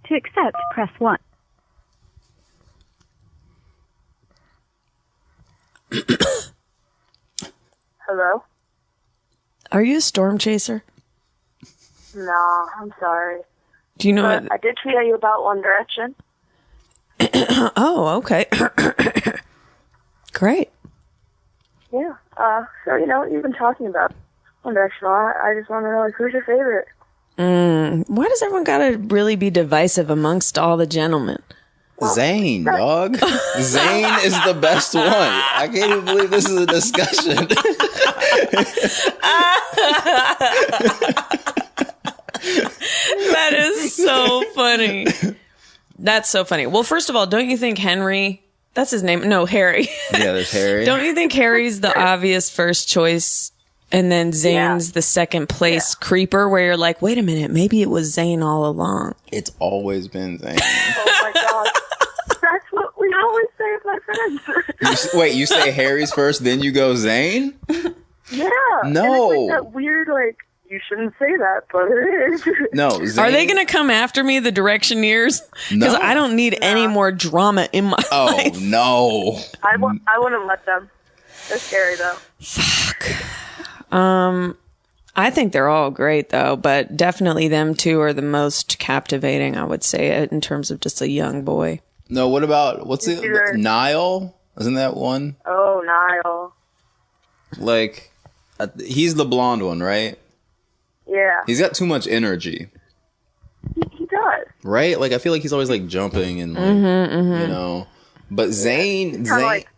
To accept, press 1. Hello? Are you a storm chaser? No, I'm sorry. Do you know But what? I did tweet at you about One Direction. Oh, okay. Great. Yeah. So, you've been talking about One Direction a lot. I just want to know, like, who's your favorite? Why does everyone gotta really be divisive amongst all the gentlemen? Zane, dog. Zane is the best one. I can't even believe this is a discussion. That is so funny. That's so funny. Well, first of all, don't you think Henry... That's his name. No, Harry. Yeah, there's Harry. Don't you think Harry's the obvious first choice and then Zane's the second place creeper where you're like, wait a minute, maybe it was Zane all along? It's always been Zane. Oh, my God. That's what we always say with my friends. Wait, you say Harry's first, then you go Zane? Yeah. No. And it's like that weird, like, you shouldn't say that, but it is. No, Zane. Are they going to come after me, the Directioneers? Because No. I don't need any more drama in my life. Oh, no. I wouldn't let them. They're scary, though. Fuck. I think they're all great, though, but definitely them two are the most captivating, I would say, in terms of just a young boy. No, what about, what's it? Niall? Isn't that one? Oh, Niall. Like, he's the blonde one, right? Yeah. He's got too much energy. He does. Right? Like, I feel like he's always, like, jumping and, like, you know. But Zane... Kinda like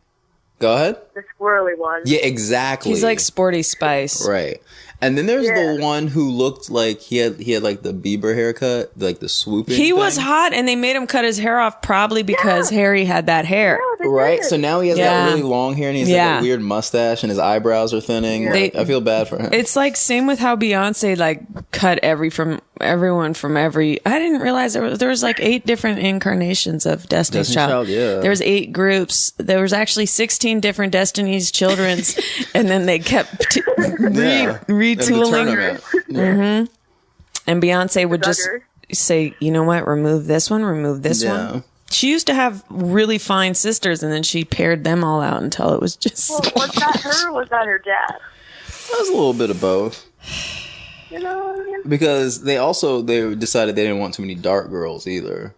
go ahead. the squirrely one. Yeah, exactly. He's like Sporty Spice. Right. And then there's the one who looked like he had like the Bieber haircut, like the swooping He thing. was hot, and they made him cut his hair off probably because Harry had that hair. Right? So now he has that really long hair, and he has that weird mustache, and his eyebrows are thinning. Like, I feel bad for him. It's like same with how Beyonce like cut everyone from every. I didn't realize there was like 8 different incarnations of Destiny's Child. Yeah. There was 8 groups. There was actually 16 different Destiny's Children's, and then they kept retooling. Yeah. And Beyonce would just say, you know what, remove this one, remove this one. She used to have really fine sisters, and then she paired them all out until it was just... Well, was that her or was that her dad? It was a little bit of both. You know what I mean? Because they decided they didn't want too many dark girls either.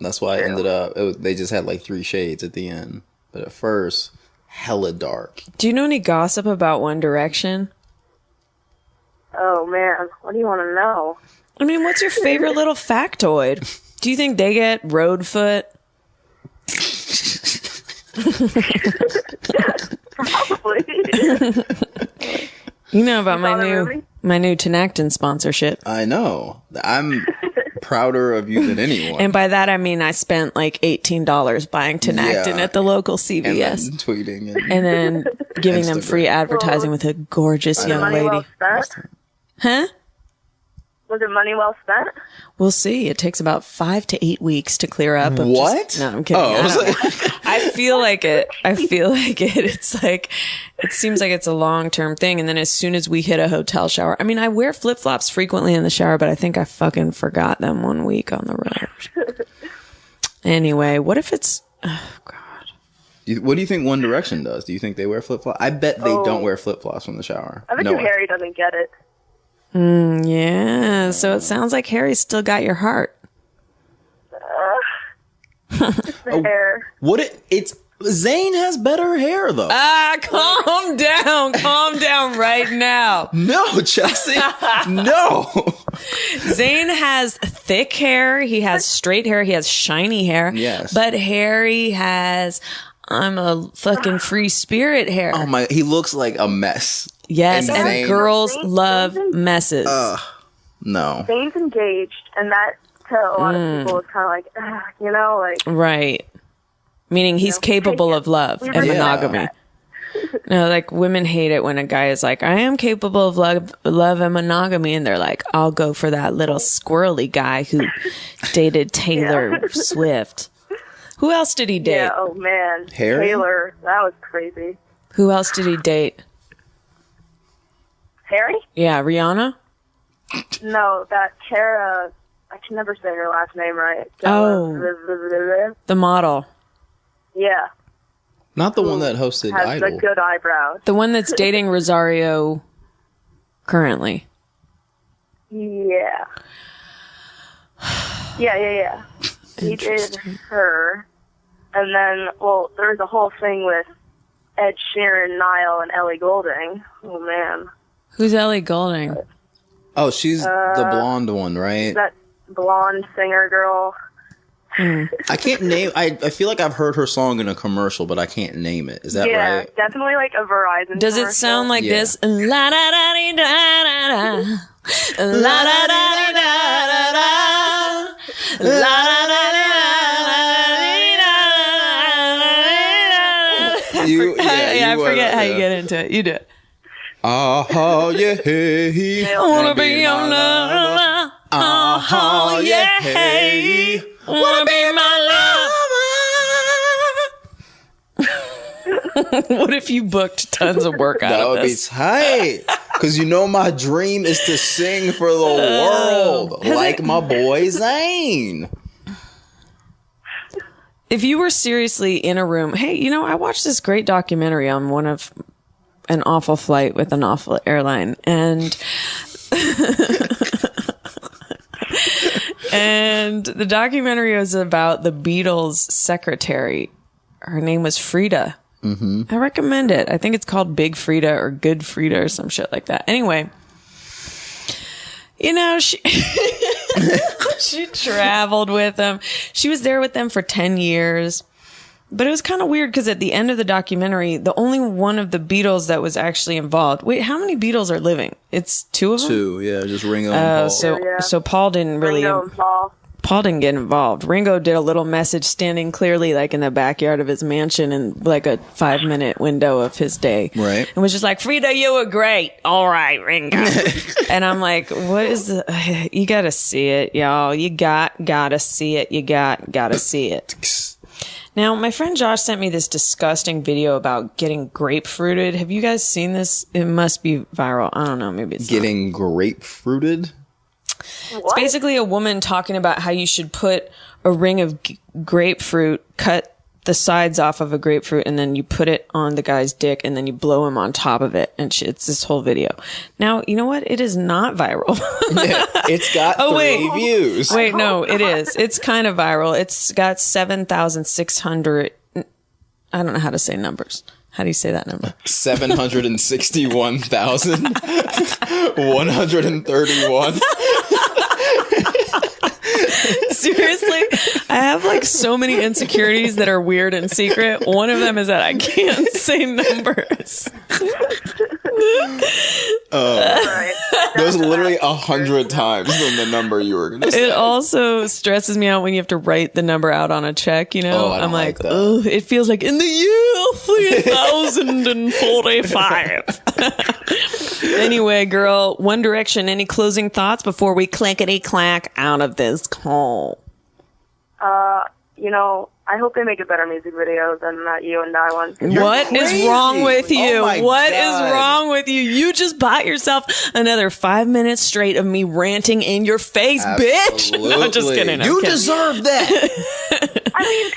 That's why it ended up... they just had like 3 shades at the end. But at first, hella dark. Do you know any gossip about One Direction? Oh, man. What do you want to know? I mean, what's your favorite little factoid? Do you think they get road foot? Probably. You know about my new Tenactin sponsorship. I know. I'm prouder of you than anyone. And by that I mean I spent like $18 buying Tenactin at the local CVS. And then tweeting and then giving them free advertising with a gorgeous young lady. Well spent? Huh? Was it money well spent? We'll see. It takes about 5 to 8 weeks to clear up. What? No, I'm kidding. I feel like it. It's like, it seems like it's a long-term thing. And then as soon as we hit a hotel shower, I mean, I wear flip-flops frequently in the shower, but I think I fucking forgot them one week on the road. Anyway, what if it's, oh God. What do you think One Direction does? Do you think they wear flip-flops? I bet they don't wear flip-flops from the shower. I bet you Harry doesn't get it. Yeah, so it sounds like Harry's still got your heart. It's the hair. Zane has better hair though. Calm down right now. No, Chelsea, no. Zane has thick hair. He has straight hair. He has shiny hair. Yes, but Harry has, I'm a fucking free spirit hair. Oh my, he looks like a mess. Yes, and girls love messes. No. Zane's engaged, and that to a lot of people is kind of like, you know, like... Right. Meaning he's capable of love and monogamy. No, like women hate it when a guy is like, I am capable of love and monogamy, and they're like, I'll go for that little squirrely guy who dated Taylor Swift. Who else did he date? Yeah, oh man. Harry? Taylor, that was crazy. Who else did he date? Harry? Yeah, Rihanna? No, that Cara, I I can never say her last name right. Oh. The model. Yeah. Not the one that hosted Has Idol. the good eyebrows. The one that's dating Rosario currently. Yeah. Yeah. He did her. And then, well, there was a whole thing with Ed Sheeran, Niall, and Ellie Goulding. Oh, man. Who's Ellie Goulding? Oh, she's the blonde one, right? That blonde singer girl. I can't name. I feel like I've heard her song in a commercial, but I can't name it. Is that Yeah, right? definitely like a Verizon Does commercial. it sound like this? La da da dee da da da. La da da dee da da da. La da da dee da da. I forget how you get into it. You do it. Oh yeah, I wanna be your lover. Oh yeah, hey. Wanna be my lover. What if you booked tons of work out that of would be this? tight. Because you know my dream is to sing for the world, like my boy Zane. If you were seriously in a room, hey, you know, I watched this great documentary on an awful flight with an awful airline, and and the documentary was about the Beatles' secretary. Her name was Frida. Mm-hmm. I recommend it. I think it's called Big Frida or Good Frida or some shit like that. Anyway, you know, she she traveled with them. She was there with them for 10 years. But it was kind of weird because at the end of the documentary, the only one of the Beatles that was actually involved. Wait, how many Beatles are living? It's two of them? Two, yeah, just Ringo and Paul. So Paul didn't really. Ringo and Paul. Paul didn't get involved. Ringo did a little message standing clearly like in the backyard of his mansion in like a 5-minute window of his day. Right. And was just like, Frida, you were great. All right, Ringo. And I'm like, what is the, you gotta see it, y'all. You gotta see it. You gotta see it. Now, my friend Josh sent me this disgusting video about getting grapefruited. Have you guys seen this? It must be viral. I don't know. Maybe it's getting grapefruited. It's basically a woman talking about how you should put a ring of grapefruit, cut the sides off of a grapefruit, and then you put it on the guy's dick, and then you blow him on top of it. And it's this whole video. Now, you know what? It is not viral. Yeah, it's got 3 views. Wait, no, it is. It's kind of viral. It's got 7,600. I don't know how to say numbers. How do you say that number? 761,131. Seriously, I have like so many insecurities that are weird and secret. One of them is that I can't say numbers. There's literally 100 times than the number you were going to say. It also stresses me out when you have to write the number out on a check, you know? I don't I'm like, that. oh, it feels like in the year 3045. Anyway, girl, One Direction, any closing thoughts before we clickety clack out of this call? You know, I hope they make a better music video than that You and I one. What is wrong with you? Oh What God. is wrong with you? You just bought yourself another 5 minutes straight of me ranting in your face, bitch. No, I'm just kidding. You deserve that. I mean,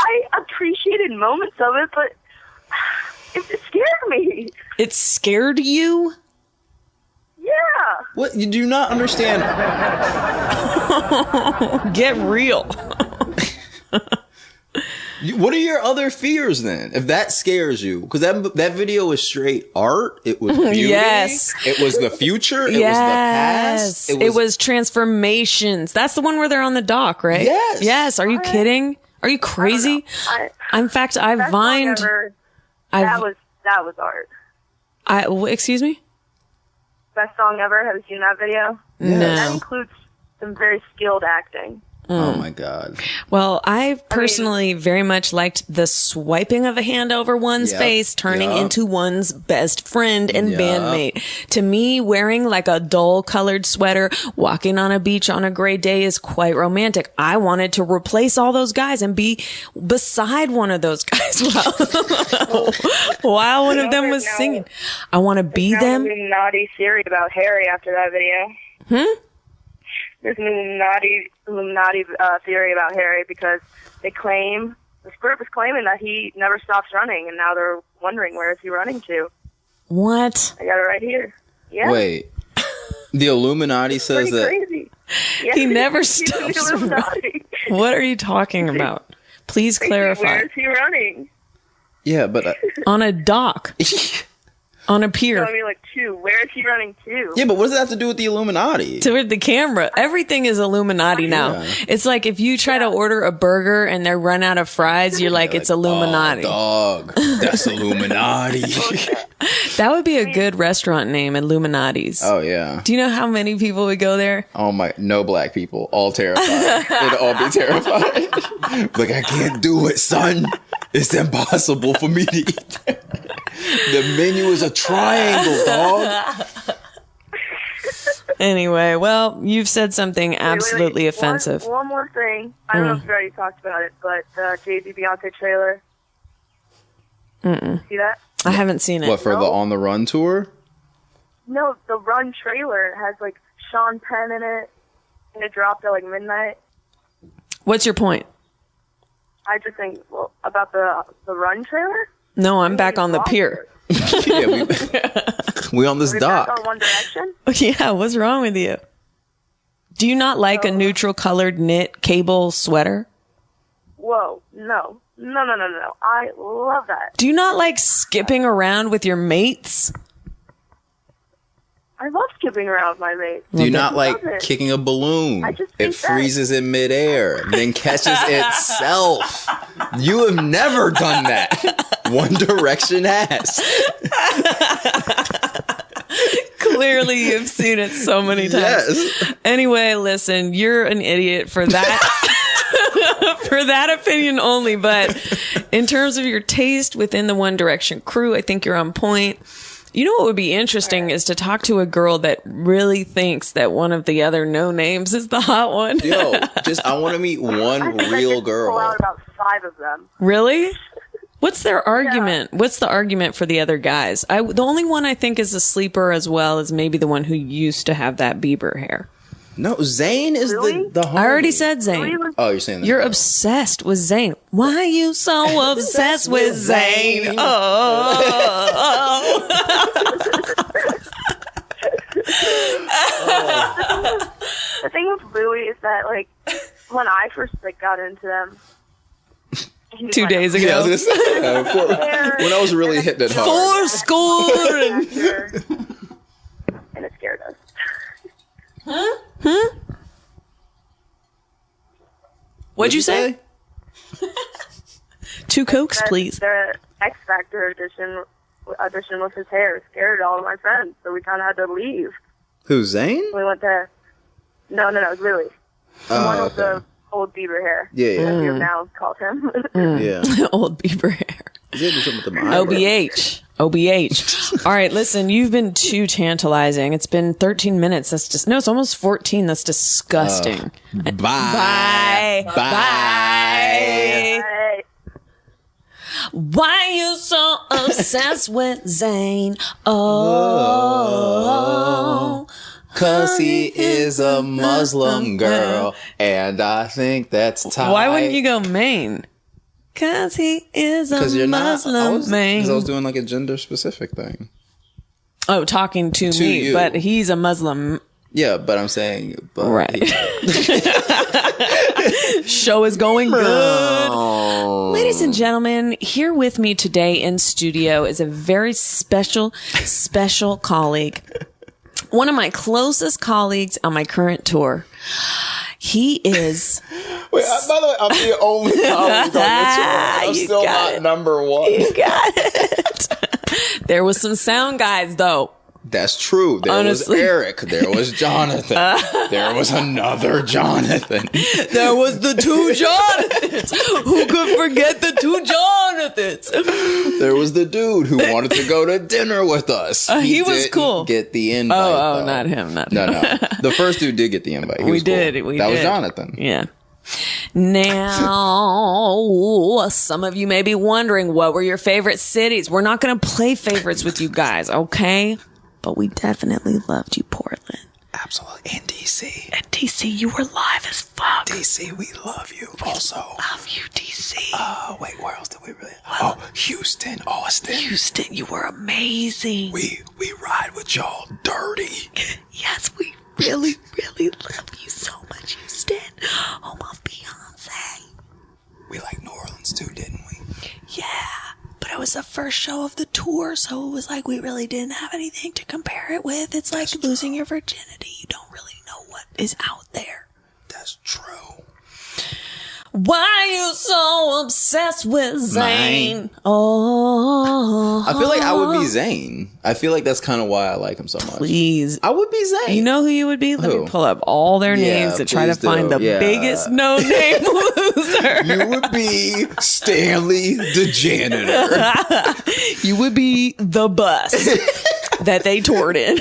I appreciated moments of it, but it scared me. It scared you? Yeah. What? You do not understand. Get real. What are your other fears then? If that scares you, because that video is straight art. It was beauty. Yes. It was the future. It was the past. It was transformations. That's the one where they're on the dock, right? Yes. Yes. Are you kidding? Are you crazy? In fact, I vined. That was art. Excuse me? Best song ever. Have you seen that video? No. That includes some very skilled acting. Oh my God. Well, I personally very much liked the swiping of a hand over one's face, turning into one's best friend and bandmate. To me, wearing like a dull colored sweater, walking on a beach on a gray day is quite romantic. I wanted to replace all those guys and be beside one of those guys while one of them was singing. I want to be them. Being naughty Siri about Harry after that video. there's an Illuminati theory about Harry because this group is claiming that he never stops running, and now they're wondering where is he running to. What? I got it right here. Yeah. Wait. The Illuminati says that crazy. Yeah, He never he's stops the Illuminati. What are you talking about? Please clarify. Where is he running? yeah, but On a dock. On a pier. No, I mean, like, where is he running to? yeah, but what does that have to do with the Illuminati? Toward the camera. Everything is Illuminati now. Yeah. It's like if you try to order a burger and they run out of fries, you're like, it's Illuminati. Oh, dog, that's Illuminati. That would be a good restaurant name, Illuminati's. Oh yeah. Do you know how many people would go there? Oh my, no black people, all terrified. They'd all be terrified. Like, I can't do it, son. It's impossible for me to eat. The menu is a triangle, dog. Anyway, well, you've said something absolutely offensive. One more thing. I don't know if you already talked about it, but the Jay-Z Beyonce trailer. See that? I haven't seen it. What, for the On the Run tour? No, the Run trailer has like Sean Penn in it, and it dropped at like midnight. What's your point? I just think about the Run trailer. No, I'm back on the pier. Yeah, we on this Are we dock. back on One Direction? Yeah, what's wrong with you? Do you not like a neutral colored knit cable sweater? Whoa, no. I love that. Do you not like skipping around with your mates? I love skipping around with my mates. Do you not like Love it. kicking a balloon? I just It think that- freezes in midair, then catches itself. You have never done that. One Direction has. Clearly, you've seen it so many times. Yes. Anyway, listen, you're an idiot for that. For that opinion only. But in terms of your taste within the One Direction crew, I think you're on point. You know what would be interesting is to talk to a girl that really thinks that one of the other no names is the hot one. Yo, I want to meet one I think I real could pull girl. out about 5 of them. Really? What's their argument? What's the argument for the other guys? The only one I think is a sleeper as well is maybe the one who used to have that Bieber hair. No, Zane is Really? the homie. I already said Zane. Oh, you're saying that. You're obsessed with Zane. Why are you so obsessed with Zane? Oh. The thing with Louis is that, like, when I first got into them, he was 2 like, days ago. Yeah, I was gonna say, when I was really hitting it hard. 4 score. And it scared us. What'd you say? 2 Cokes, please. The X Factor audition with his hair scared all of my friends, so we kind of had to leave. Who, Zane? We went to... No, it was Louis. The one with the old Bieber hair. Yeah, yeah. As you have now called him. Yeah. Old Bieber hair. Is it something with the eyebrows? OBH. All right, listen, you've been too tantalizing. It's been 13 minutes. That's just, no, it's almost 14. That's disgusting. Bye. Bye. Bye. Hey, Why you so obsessed with Zane? Oh. 'Cause he is a Muslim girl, and I think that's tight. Why wouldn't you go Maine? 'Cause he is a Muslim man. Because I was doing like a gender specific thing. Oh, talking to me, you. but he's a Muslim. Yeah, but I'm saying, but Right. Show is going good. Ladies and gentlemen, here with me today in studio is a very special colleague. One of my closest colleagues on my current tour. He is... Wait, by the way, I'm the only colleague on the tour. I'm You still got not it. number one. You got it. There was some sound guys, though. That's true. There Honestly. was Eric. There was Jonathan. There was another Jonathan. There was the 2 Jonathans. Who could forget the 2 Jonathans? There was the dude who wanted to go to dinner with us. He was didn't cool. Get the invite. Oh, though. not him. Not No, him. no. The first dude did get the invite. He We was cool. did. That was Jonathan. Yeah. Now, some of you may be wondering, what were your favorite cities? We're not going to play favorites with you guys, okay? But we definitely loved you, Portland. Absolutely. And DC. And DC, you were live as fuck. DC, we love you. Also, Love you, DC. Wait, where else did we really? Oh, Houston, Austin. Houston, you were amazing. We ride with y'all dirty. Yes, we really, really love you so much, Houston. Home of Beyonce. We like New Orleans too, didn't we? Yeah, but it was the first show of the tour, so it was like we really didn't have anything to compare it with. It's like losing your virginity. You don't really know what is out there. That's true. Why are you so obsessed with Zane? Oh, I feel like I would be Zane. I feel like that's kind of why I like him so much. Please. I would be Zane. You know who you would be? Let Who? me pull up all their names to try to find the biggest no-name loser. You would be Stanley the janitor. You would be the bus that they toured in.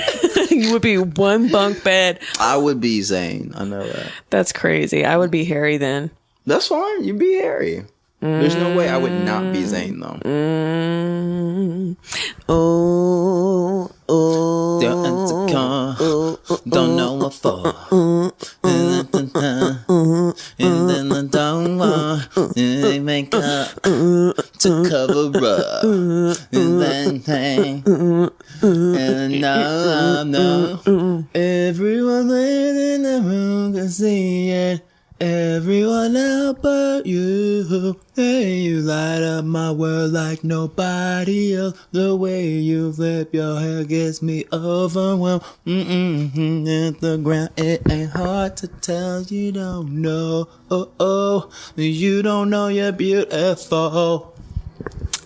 You would be one bunk bed. I would be Zane. I know that. That's crazy. I would be Harry then. That's fine. You'd be Harry. There's no way I would not be Zane though. Oh, don't know what for. And then the don't want they make up to cover up. And then and no, everyone in the room can see it. Everyone else but you. Hey, you light up my world like nobody else. The way you flip your hair gets me overwhelmed. At the ground, it ain't hard to tell. You don't know. You don't know you're beautiful.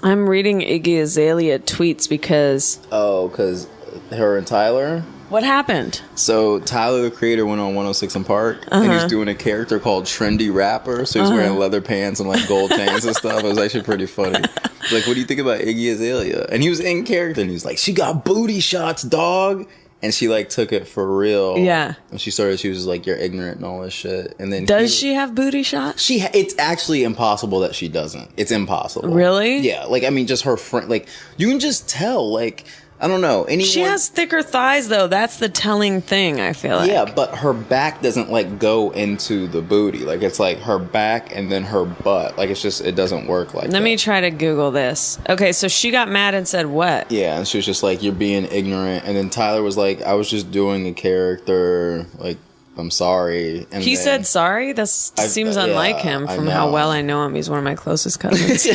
I'm reading Iggy Azalea tweets because... Oh, because her and Tyler... What happened? So Tyler, the creator, went on 106 in Park, and he's doing a character called Trendy Rapper. So he's wearing leather pants and like gold chains and stuff. It was actually pretty funny. Like, what do you think about Iggy Azalea? And he was in character, and he was like, "She got booty shots, dog." And she like took it for real. Yeah. And she was like, "You're ignorant" and all this shit. And then does she have booty shots? It's actually impossible that she doesn't. It's impossible. Really? Yeah. Like, I mean, just her friend. Like, you can just tell. Like, I don't know. She has thicker thighs, though. That's the telling thing, I feel like. Yeah, but her back doesn't, like, go into the booty. Like, it's, like, her back and then her butt. Like, it's just, it doesn't work like that. Let me try to Google this. Okay, so she got mad and said what? Yeah, and she was just like, "You're being ignorant." And then Tyler was like, "I was just doing a character. Like, I'm sorry." And he said sorry? That seems unlike him from how well I know him. He's one of my closest cousins.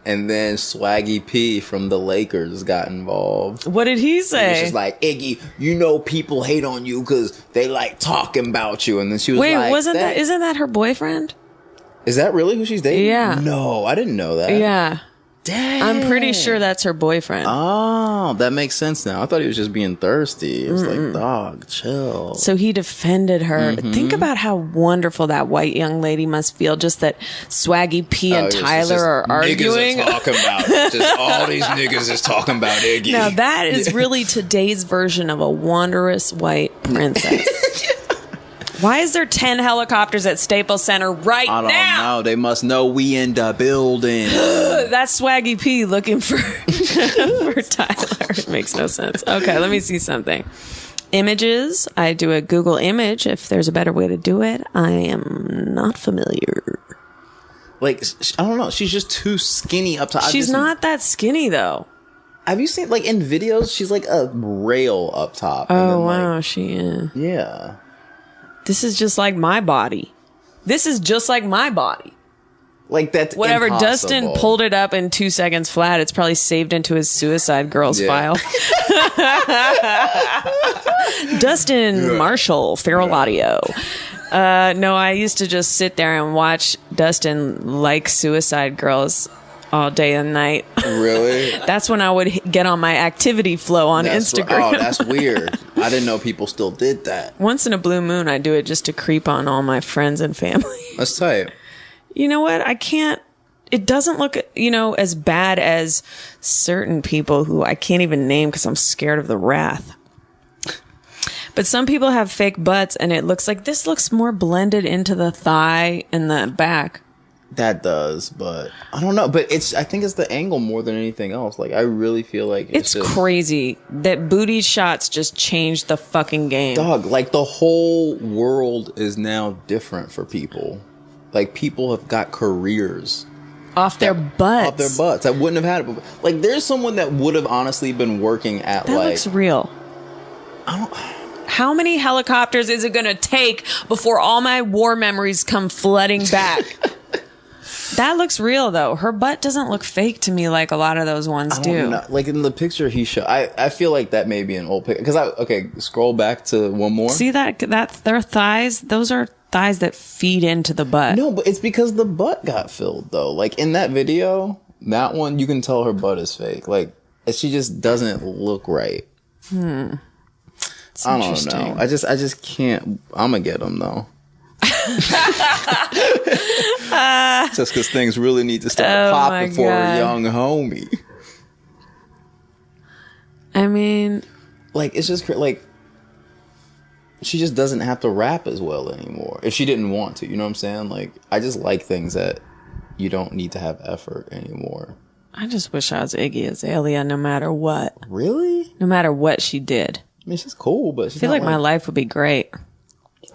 And then Swaggy P from the Lakers got involved. What did he say? He was just like, "Iggy, you know people hate on you because they like talking about you." And then she was like, "Wait, isn't that her boyfriend?" Is that really who she's dating? Yeah. No, I didn't know that. Yeah. Dang. I'm pretty sure that's her boyfriend. Oh, that makes sense now. I thought he was just being thirsty. It was like, dog, chill. So he defended her. Think about how wonderful that white young lady must feel. Just that Swaggy P and Tyler are arguing. Niggas are talking about just all these niggas is talking about Iggy. Now that is really today's version of a wondrous white princess. Why is there 10 helicopters at Staples Center right now? I don't know. They must know we in the building. That's Swaggy P looking for Tyler. It makes no sense. Okay, let me see something. Images. I do a Google image if there's a better way to do it. I am not familiar. Like, I don't know. She's just too skinny up top. She's not that skinny, though. Have you seen, like, in videos, she's like a rail up top. Oh, and then, wow. Like, she is. Yeah. This is just like my body. This is just like my body. Like, that's whatever. impossible. Dustin pulled it up in 2 seconds flat. It's probably saved into his Suicide Girls file. Dustin Marshall, Feral Audio. No, I used to just sit there and watch Dustin like Suicide Girls all day and night. Really? That's when I would get on my activity flow on Instagram. Oh, that's weird. I didn't know people still did that. Once in a blue moon, I do it just to creep on all my friends and family. That's tight. You know what? I can't. It doesn't look, as bad as certain people who I can't even name because I'm scared of the wrath. But some people have fake butts, and it looks like this looks more blended into the thigh and the back. That does, but I don't know. But I think it's the angle more than anything else. Like, I really feel like it's just crazy that booty shots just changed the fucking game. Dog, like the whole world is now different for people. Like, people have got careers off their butts. Off their butts. I wouldn't have had it before. Like, there's someone that would have honestly been working at that looks real. How many helicopters is it going to take before all my war memories come flooding back? That looks real, though. Her butt doesn't look fake to me like a lot of those ones do. Like, in the picture he showed, I feel like that may be an old picture. Because scroll back to one more. See that their thighs? Those are thighs that feed into the butt. No, but it's because the butt got filled, though. Like, in that video, that one, you can tell her butt is fake. Like, she just doesn't look right. I don't know. I just can't. I'm gonna get them, though. Just because things really need to start popping for a young homie. I mean, like, it's just like she just doesn't have to rap as well anymore if she didn't want to. You know what I'm saying? Like, I just like things that you don't need to have effort anymore. I just wish I was Iggy Azalea, no matter what. Really? No matter what she did. I mean, she's cool, but she's I feel like my life would be great.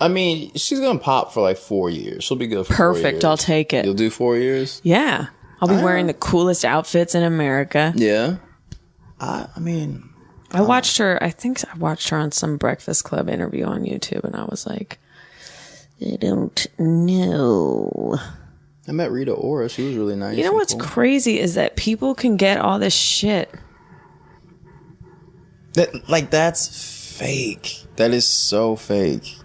I mean, she's gonna pop for like 4 years. She'll be good for 4 years. Perfect. I'll take it. You'll do 4 years? Yeah. I'll be wearing the coolest outfits in America. Yeah. I mean, I watched her. I think I watched her on some Breakfast Club interview on YouTube, and I was like, I don't know. I met Rita Ora. She was really nice. You know what's crazy is that people can get all this shit. That's fake. That is so fake.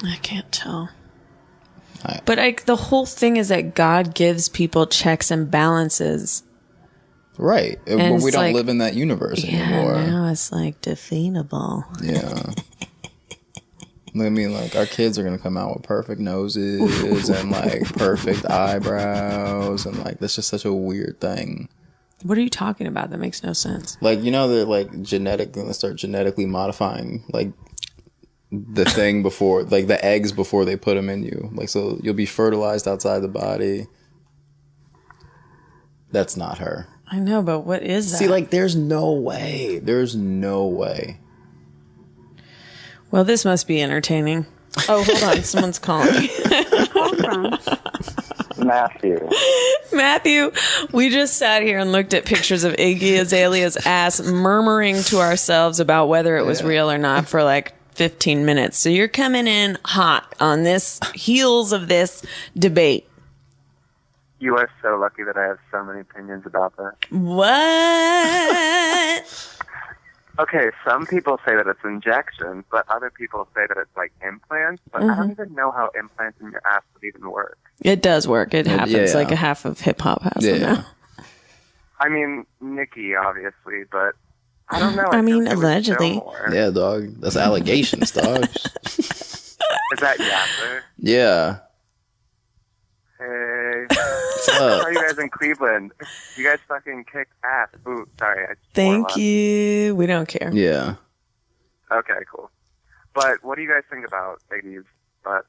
I can't tell. But the whole thing is that God gives people checks and balances. Right. But we don't live in that universe anymore. Yeah, now it's like defeatable. Yeah. I mean, like, our kids are going to come out with perfect noses and, like, perfect eyebrows. And, like, that's just such a weird thing. What are you talking about? That makes no sense. Like, you know, they're, like, going to start genetically modifying, like, the thing before, like, the eggs before they put them in you. Like, so you'll be fertilized outside the body. That's not her. I know, but what is that? See, like, there's no way. There's no way. Well, this must be entertaining. Oh, hold on. Someone's calling. Matthew, we just sat here and looked at pictures of Iggy Azalea's ass, murmuring to ourselves about whether it was real or not for like 15 minutes. So you're coming in hot on this heels of this debate. You are so lucky that I have so many opinions about that. What? Okay, some people say that it's injections, but other people say that it's like implants. But I don't even know how implants in your ass would even work. It does work. It happens like a half of hip hop has them now. I mean, Nicki, obviously, but I don't know. I mean, allegedly. Yeah, dog. That's allegations, dog. Is that YASSIR? Yeah. Hey. How are you guys in Cleveland? You guys fucking kick ass. Ooh, sorry. Thank you. We don't care. Yeah. Okay, cool. But what do you guys think about Iggy's butt?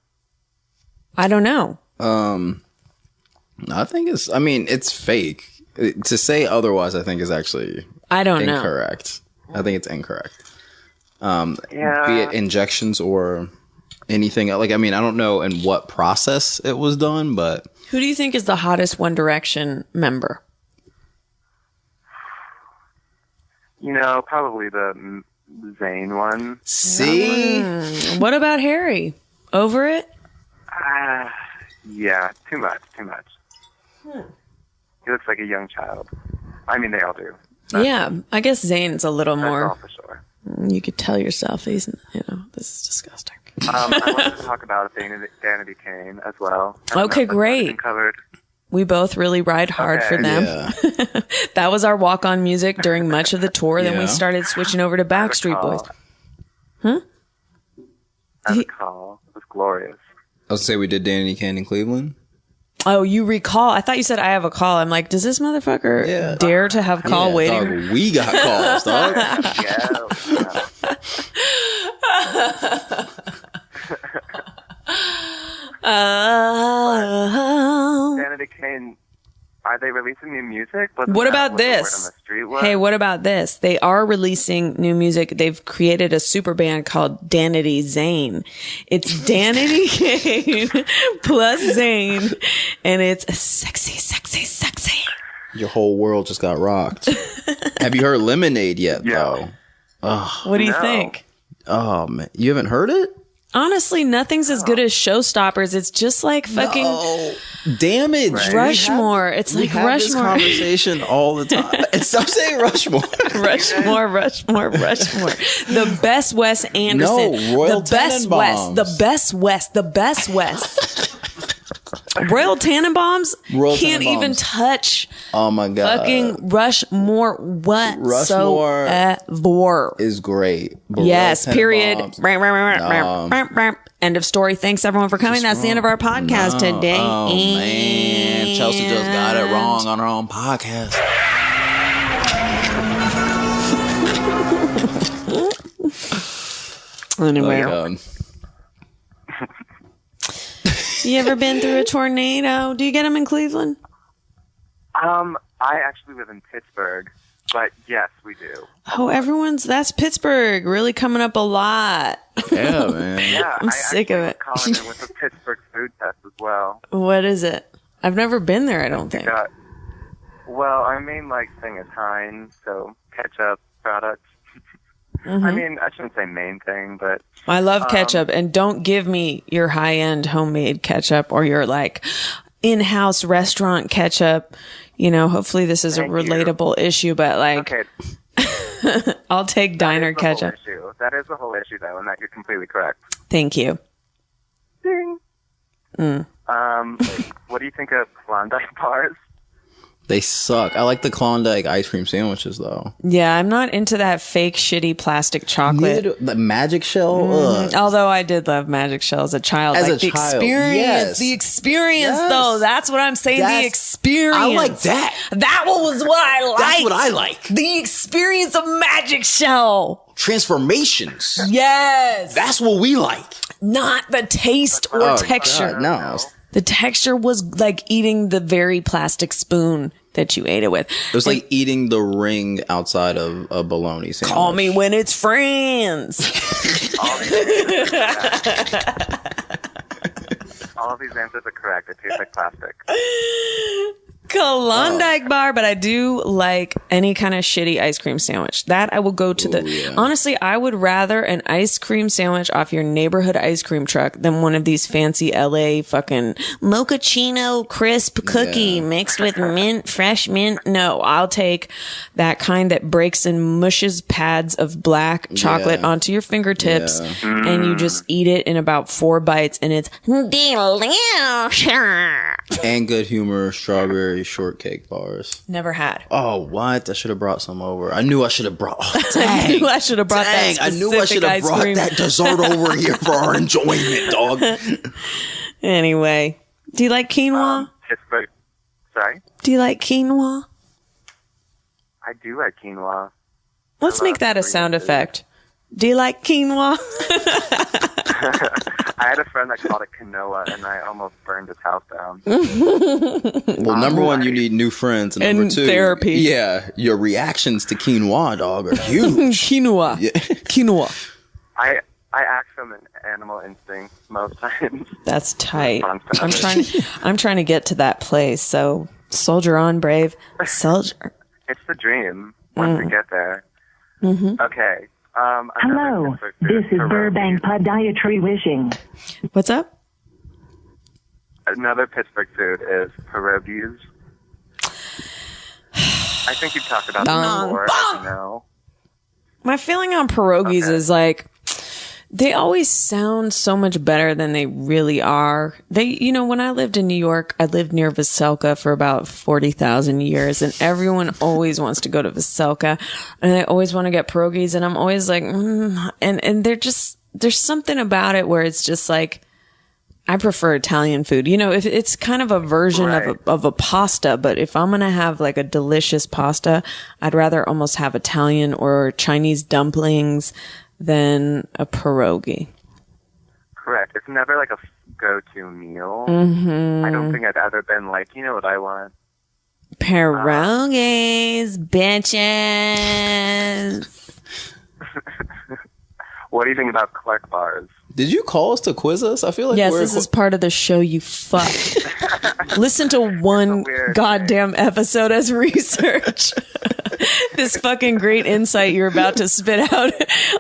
I don't know. I think it's fake. To say otherwise, I think is actually incorrect. I think it's incorrect. Be it injections or anything. Like, I mean, I don't know in what process it was done, but... Who do you think is the hottest One Direction member? You know, probably the Zane one. See? What about Harry? Over it? Yeah, too much. He looks like a young child. I mean, they all do. Yeah, I guess Zane's a little more... All for sure. You could tell yourself this is disgusting. I wanted to talk about Danity Kane as well. Okay, great. We both really ride hard for them. Yeah. That was our walk-on music during much of the tour. Then we started switching over to Backstreet Boys. I recall. It was glorious. I was going to say we did Danity Kane in Cleveland. Oh, you recall? I thought you said I have a call. I'm like, does this motherfucker dare to have call waiting? Dog, we got calls, dog. releasing new music? What about this? Hey, what about this? They are releasing new music. They've created a super band called DANNITY ZANE. It's DANNITY Kane plus ZANE, and it's sexy, sexy, sexy. Your whole world just got rocked. Have you heard Lemonade yet, though? Oh, what do you think? Oh, man. You haven't heard it? Honestly, nothing's as good as Showstoppers. It's just like fucking Damage. Rushmore. It's like Rushmore. This conversation all the time. And stop saying Rushmore. Rushmore. The best Wes Anderson. No, Royal the best Tenenbaums. The best Wes. Royal Tenenbaums can't even touch. Oh my god! Fucking Rushmore whatsoever. Rushmore is great. Yes. Period. End of story. Thanks everyone for coming. That's the end of our podcast today. Oh man, Chelsea just got it wrong on her own podcast. Anyway. Oh, You ever been through a tornado? Do you get them in Cleveland? I actually live in Pittsburgh, but yes, we do. Oh, that's Pittsburgh really coming up a lot. Yeah, man. Yeah, I'm sick of it. Calling it with a Pittsburgh food test as well. What is it? I've never been there, I don't think. Well, our main thing is Heinz, so ketchup products. I mean, I shouldn't say main thing, but I love ketchup, and don't give me your high-end homemade ketchup or your in-house restaurant ketchup. You know, hopefully this is a relatable issue, but okay. I'll take diner ketchup. That is the whole issue, though, and that you're completely correct. Thank you. Ding. What do you think of Klondike bars? They suck. I like the Klondike ice cream sandwiches, though. Yeah, I'm not into that fake, shitty plastic chocolate. The Magic Shell? Although I did love Magic Shell as a child. As a the child, experience. yes. The experience, though. That's what I'm saying. The experience. I like that. That was what I liked. That's what I like. The experience of Magic Shell. Transformations. Yes. That's what we like. Not the taste or texture. God, no. The texture was like eating the very plastic spoon that you ate it with. It was like eating the ring outside of a bologna sandwich. Call me when it's friends. All of these answers are correct. It tastes like plastic. Klondike bar, but I do like any kind of shitty ice cream sandwich. That I will go to honestly, I would rather an ice cream sandwich off your neighborhood ice cream truck than one of these fancy LA fucking mochaccino crisp cookie mixed with mint, fresh mint. No, I'll take that kind that breaks and mushes pads of black chocolate onto your fingertips and you just eat it in about 4 bites and it's delicious. And Good Humor strawberry shortcake bars. Never had. Oh, what? I should have brought some over. I knew I should have brought. Oh, I knew I should have brought that. I knew I should have brought that dessert over here for our enjoyment, dog. Anyway, do you like quinoa? Sorry? Do you like quinoa? I do like quinoa. Let's make that a sound effect. Do you like quinoa? I had a friend that called it quinoa, and I almost burned his house down. Well, number one, you need new friends. And number two, therapy. Yeah, your reactions to quinoa, dog, are huge. Quinoa. Yeah. Quinoa. I act from an animal instinct most times. That's tight. I'm trying to get to that place. So soldier on, brave. Soldier. It's the dream once we get there. Okay. Hello, this is Burbank Podiatry Wishing. What's up? Another Pittsburgh food is pierogies. I think you've talked about them before. I know. My feeling on pierogies is like, they always sound so much better than they really are. When I lived in New York, I lived near Veselka for about 40,000 years, and everyone always wants to go to Veselka, and they always want to get pierogies, and I'm always like, and there's something about it where it's just like, I prefer Italian food. If it's kind of a version of a pasta, but if I'm going to have like a delicious pasta, I'd rather almost have Italian or Chinese dumplings than a pierogi. Correct. It's never like a go-to meal. I don't think I've ever been like, you know what I want? Pierogies, bitches. What do you think about Clark bars? Did you call us to quiz us? I feel like yes, this is part of the show, you fuck. Listen to one goddamn episode as research. This fucking great insight you're about to spit out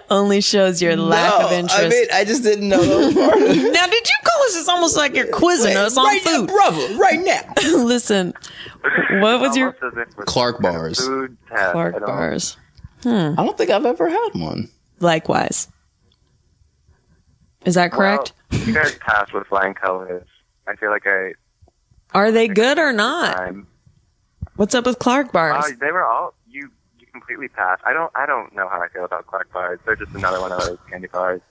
only shows your lack of interest. I mean, I just didn't know that was part of it. Now, did you call us? It's almost like you're quizzing us on food. Brother, right now. Listen, what was your... Clark bars. Clark bars. I don't think I've ever had one. Likewise. Is that correct? Well, you guys passed with flying colors. I feel like Are they good or not? What's up with Clark bars? They were all... You completely passed. I don't know how I feel about Clark bars. They're just another one of those candy bars.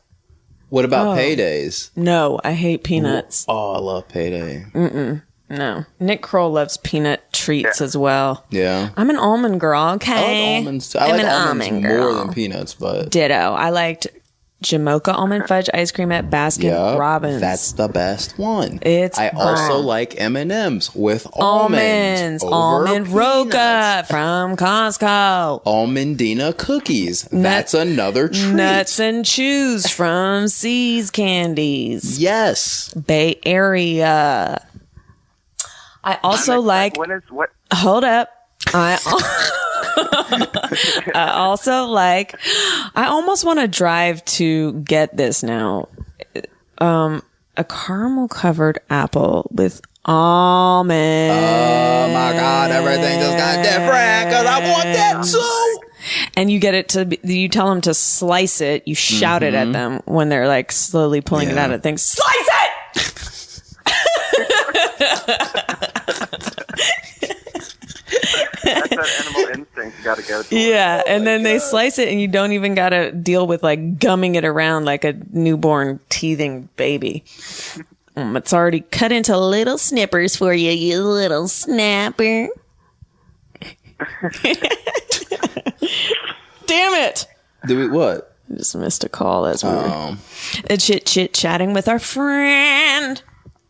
What about Paydays? No, I hate peanuts. Oh, I love Payday. No. Nick Kroll loves peanut treats as well. Yeah. I'm an almond girl, okay? I like almonds too. I like almonds more than peanuts, but... Ditto. I liked Jamocha almond fudge ice cream at Baskin Robbins. That's the best one. I also like M&M's with almonds. Almond Roca from Costco. Almondina cookies. That's another treat. Nuts and Chews from C's Candies. Yes. Bay Area. I also like... Hold up. I almost want to drive to get this now. A caramel covered apple with almonds. Oh my God, everything just got different because I want that too. And you get it you tell them to slice it. You shout it at them when they're like slowly pulling it out of things. Slice it! That's that animal instinct you gotta go to. Yeah, and then they slice it and you don't even gotta deal with like gumming it around like a newborn teething baby. It's already cut into little snippers for you, you little snapper. Damn it! Did we what? I just missed a call as we were chit-chatting with our friend.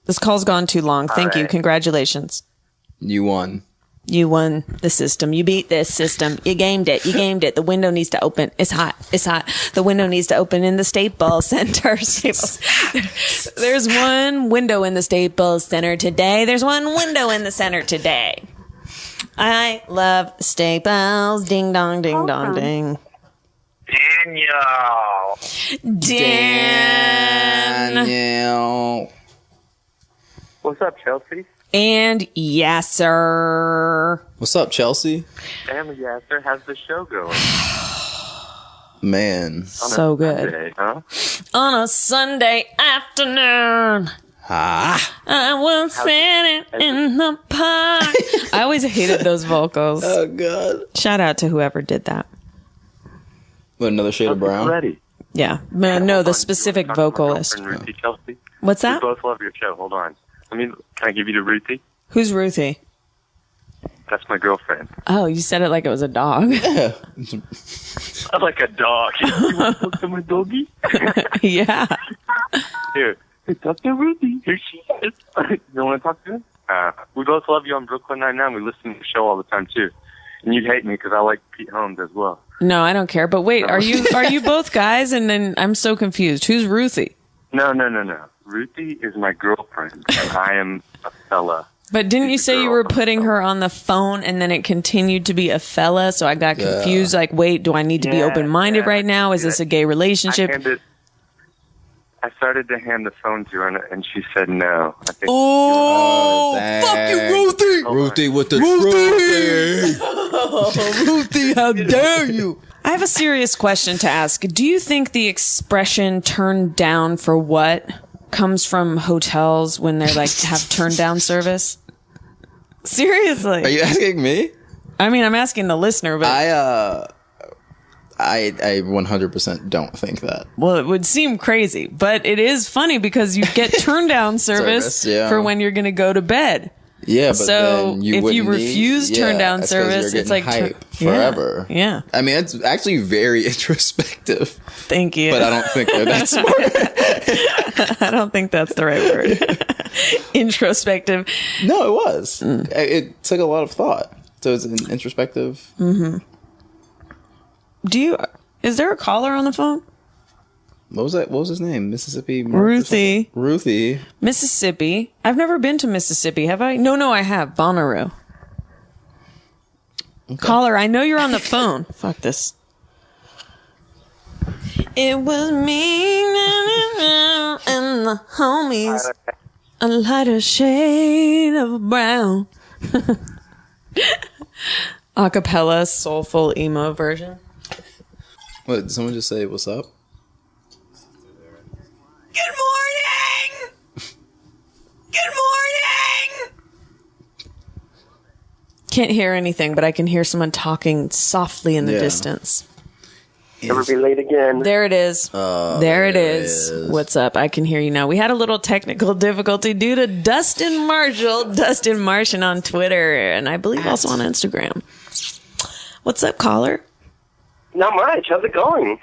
This call's gone too long. Thank you. Congratulations. You won. You won the system. You beat this system. You gamed it. You gamed it. The window needs to open. It's hot. It's hot. The window needs to open in the Staples Center. There's one window in the Staples Center today. There's one window in the center today. I love Staples. Ding dong, ding dong, ding. Daniel. What's up, Chelsea? And YASSIR. What's up, Chelsea? And YASSIR, how's the show going? Man. So good. Sunday, huh? On a Sunday afternoon. I was sitting in the park. I always hated those vocals. Oh, God. Shout out to whoever did that. What, another shade of brown? Ready. Yeah. No, the specific vocalist. Ruthie, Chelsea? What's that? We both love your show. Hold on. Can I give you to Ruthie? Who's Ruthie? That's my girlfriend. Oh, you said it like it was a dog. Yeah. I'm like a dog. You want to talk to my doggy? Yeah. Here. Hey, talk to Ruthie. Here she is. You want to talk to her? We both love you on Brooklyn Nine-Nine. We listen to the show all the time, too. And you'd hate me because I like Pete Holmes as well. No, I don't care. But wait, are you both guys? And then I'm so confused. Who's Ruthie? No. Ruthie is my girlfriend, and I am a fella. But didn't you say you were putting her on the phone and then it continued to be a fella? So I got confused. Like, wait, do I need to be open-minded right now? Is this a gay relationship? I started to hand the phone to her, and she said no. I think fuck you, Ruthie! Ruthie with the Ruthie! Ruthie, how dare you! I have a serious question to ask. Do you think the expression "turned down for what" comes from hotels when they're like have turned down service? Seriously. Are you asking me? I mean, I'm asking the listener, but I 100% don't think that. Well, it would seem crazy, but it is funny because you get turn down service for when you're going to go to bed. Yeah, but so then you if you wouldn't refuse turn down service, it's like hype forever. Yeah. I mean, it's actually very introspective. Thank you. But I don't think they're that smart. I don't think that's the right word. Introspective. No, it was. It took a lot of thought. So it's an introspective. Mm-hmm. Is there a caller on the phone? What was that? What was his name? Mississippi? Ruthie. Mississippi. I've never been to Mississippi. Have I? No, I have. Bonnaroo. Okay. Caller, I know you're on the phone. Fuck this. It was me and the homies. A lighter shade of brown. Acapella, soulful emo version. What, did someone just say, what's up? Good morning! Good morning! Can't hear anything, but I can hear someone talking softly in the distance. Never be late again. There it is. There it is. What's up? I can hear you now. We had a little technical difficulty due to Dustin Martian on Twitter, and I believe also on Instagram. What's up, caller? Not much. How's it going?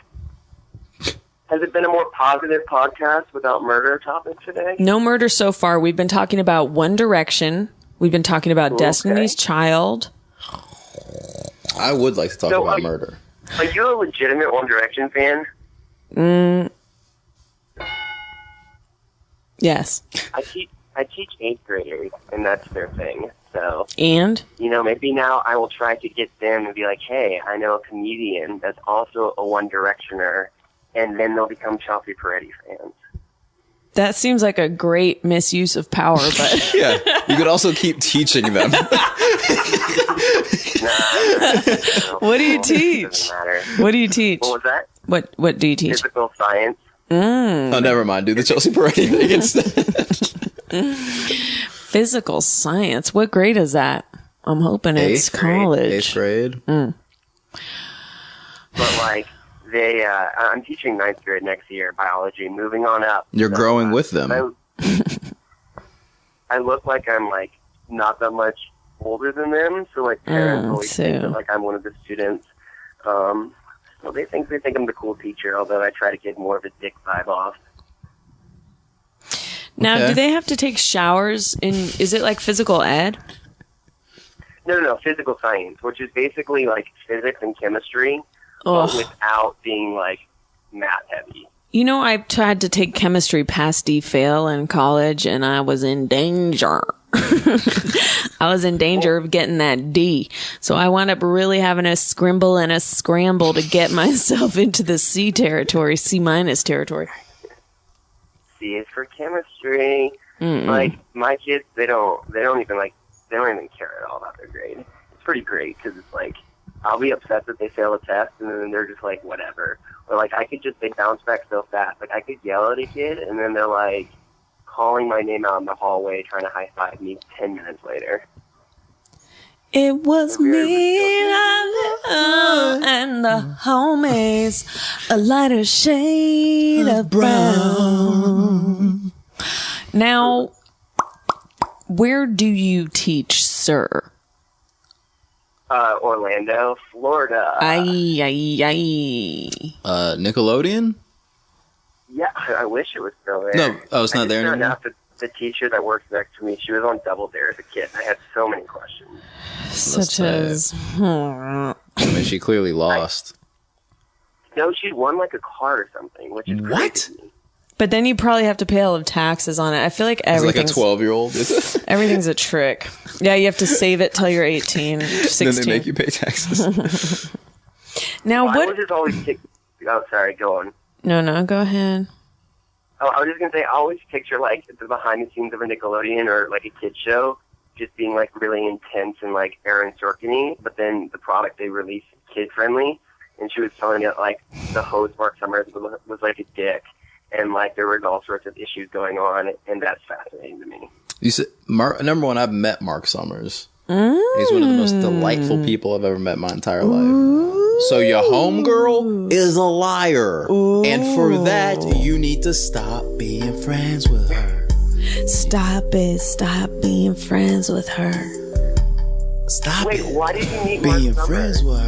Has it been a more positive podcast without murder topics today? No murder so far. We've been talking about One Direction. We've been talking about Destiny's Child. I would like to talk about murder. Are you a legitimate One Direction fan? Yes. I teach 8th graders, and that's their thing. So, and maybe now I will try to get them and be like, "Hey, I know a comedian that's also a One Directioner," and then they'll become Chelsea Peretti fans. That seems like a great misuse of power, but yeah, you could also keep teaching them. What do you teach? What do you teach? What was that? What do you teach? Physical science. Oh, never mind. Do the Chelsea Peretti thing instead. Physical science. What grade is that? I'm hoping it's college. 8th grade. But like I'm teaching 9th grade next year, biology. Moving on up. You're growing with them. I look like I'm like not that much older than them, so like parents always think that like I'm one of the students. So they think I'm the cool teacher, although I try to get more of a dick vibe off. Now, do they have to take showers is it like physical ed? No, physical science, which is basically like physics and chemistry, but without being like math heavy. You know, I tried to take chemistry pass D fail in college, and I was in danger. I was in danger of getting that D. So I wound up really having a scrimble and a scramble to get myself into the C territory, C- territory. C is for chemistry. Like my kids, they don't even care at all about their grade. It's pretty great because it's like I'll be upset that they fail a test, and then they're just like whatever. Or like they bounce back so fast. Like I could yell at a kid, and then they're like calling my name out in the hallway, trying to high five me 10 minutes later. It was me and the homies, a lighter shade of brown. Now, where do you teach, sir? Orlando, Florida. Nickelodeon? Yeah, I wish it was still there. No, it's not there anymore. The teacher that works next to me, she was on Double Dare as a kid. I had so many questions. Such as... I mean, she clearly lost. No, she won like a car or something, which is crazy to me. But then you probably have to pay all the taxes on it. I feel like everything's... It's like a 12-year-old, is it? Everything's a trick. Yeah, you have to save it till you're 18, 16. Then they make you pay taxes. Now, I was just always oh, sorry, go on. No, go ahead. Oh, I was just going to say, I always picture, like, the behind-the-scenes of a Nickelodeon or, like, a kid's show just being, like, really intense and, like, Aaron Sorkin-y, but then the product they released is kid-friendly, and she was telling it, like, the host, Mark Summers, was like, a dick, and, like, there were all sorts of issues going on, and that's fascinating to me. You said, number one, I've met Mark Summers. He's one of the most delightful people I've ever met in my entire life. So your homegirl is a liar. And for that, you need to stop being friends with her. Stop it. Stop being friends with her. Stop Wait, it. why did you need Being Mark's friends number? with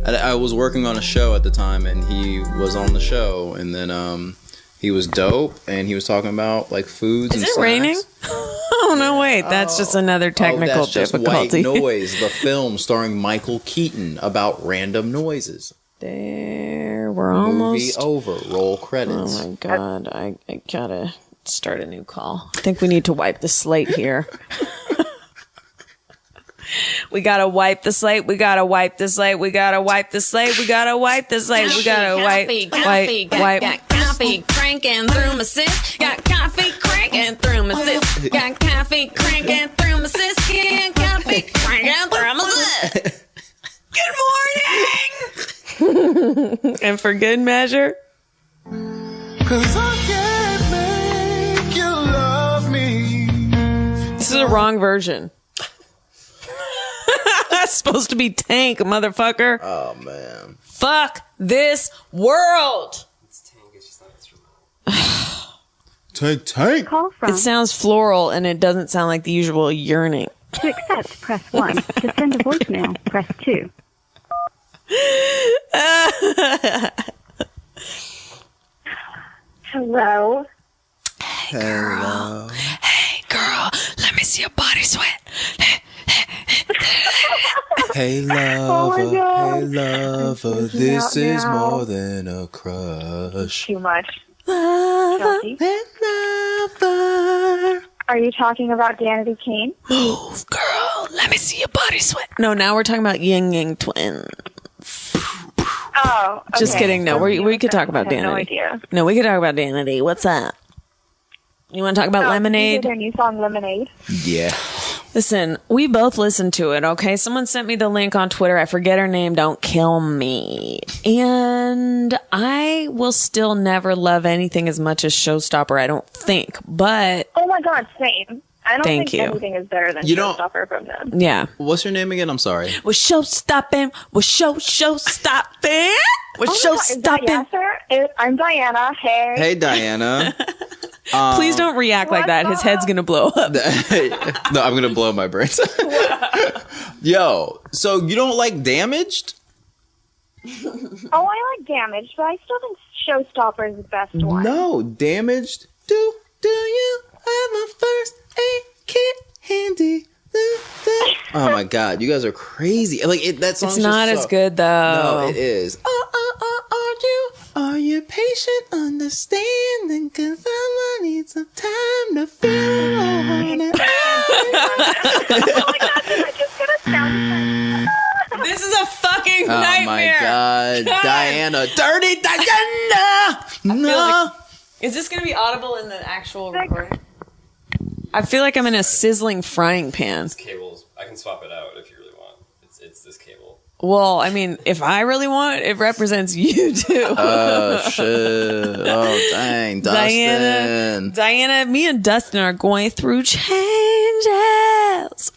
her. I was working on a show at the time, and he was on the show, and then he was dope, and he was talking about like foods. Is and it snacks. raining? Oh no! Wait, that's just another technical that's just difficulty. White Noise, the film starring Michael Keaton about random noises. There, we're Movie almost over. Roll credits. Oh my god! I gotta start a new call. I think we need to wipe the slate here. We gotta wipe the slate. We gotta wipe the slate. We gotta wipe the slate. We gotta wipe the slate. We gotta wipe. Got coffee cranking through my sis. Got coffee cranking through my sis. Got coffee cranking through my sis. Got coffee cranking through my sis. Good morning. And for good measure, 'Cause I can't make you love me. this is a wrong version. That's supposed to be Tank, motherfucker. Oh man. Fuck this world. Tank. Call from. It sounds floral and it doesn't sound like the usual yearning. To accept, press 1. To send a voicemail, press 2. Hello. Hello. Hey, girl, let me see your body sweat. Hey Oh my lover, God. hey lover, It's this out is now. more than a crush. Too much. Lover, Chelsea? hey, lover. Are you talking about Danity Kane? Move, girl, let me see your body sweat. No, now we're talking about Yin Yang Twin. Oh, okay. Just kidding. No, we could talk about I have no Danity. idea. No, we could talk about Danity. What's up? You want to talk about You Lemonade? hear their new song Lemonade? Yeah. Listen, we both listened to it, okay? Someone sent me the link on Twitter. I forget her name. Don't kill me. And I will still never love anything as much as Showstopper, I don't think. But, Oh my God, same. I don't Thank think you. anything is better than You don't- Showstopper from them. yeah. What's your name again? I'm sorry. We're show-stopping. We're show-stopping. We're Oh my God, is that show-stopping. YASSIR? I'm Diana. Hey. Hey, Diana. Please don't react like that. His head's going to blow up. No, I'm gonna blow my brains. Yo, so you don't like Damaged? Oh, I like Damaged, but I still think Showstopper is the best one. No, Damaged. Do you have a first aid kit handy? Oh my god, you guys are crazy. Like that song's It's not just as so- good, though. No, it is. Are you patient, understanding? 'Cause I need some time to feel on it. Oh my God, did I just get a sound effect? This is a fucking Oh nightmare. my god, Diana, dirty Diana. No. Is this going to be audible in the actual recording? I feel like I'm in a sizzling frying pan. Cables. I can swap it out if you really want. It's this cable. Well, I mean, if I really want, it represents you too. Oh shit! Oh dang, Dustin. Diana, me and Dustin are going through changes.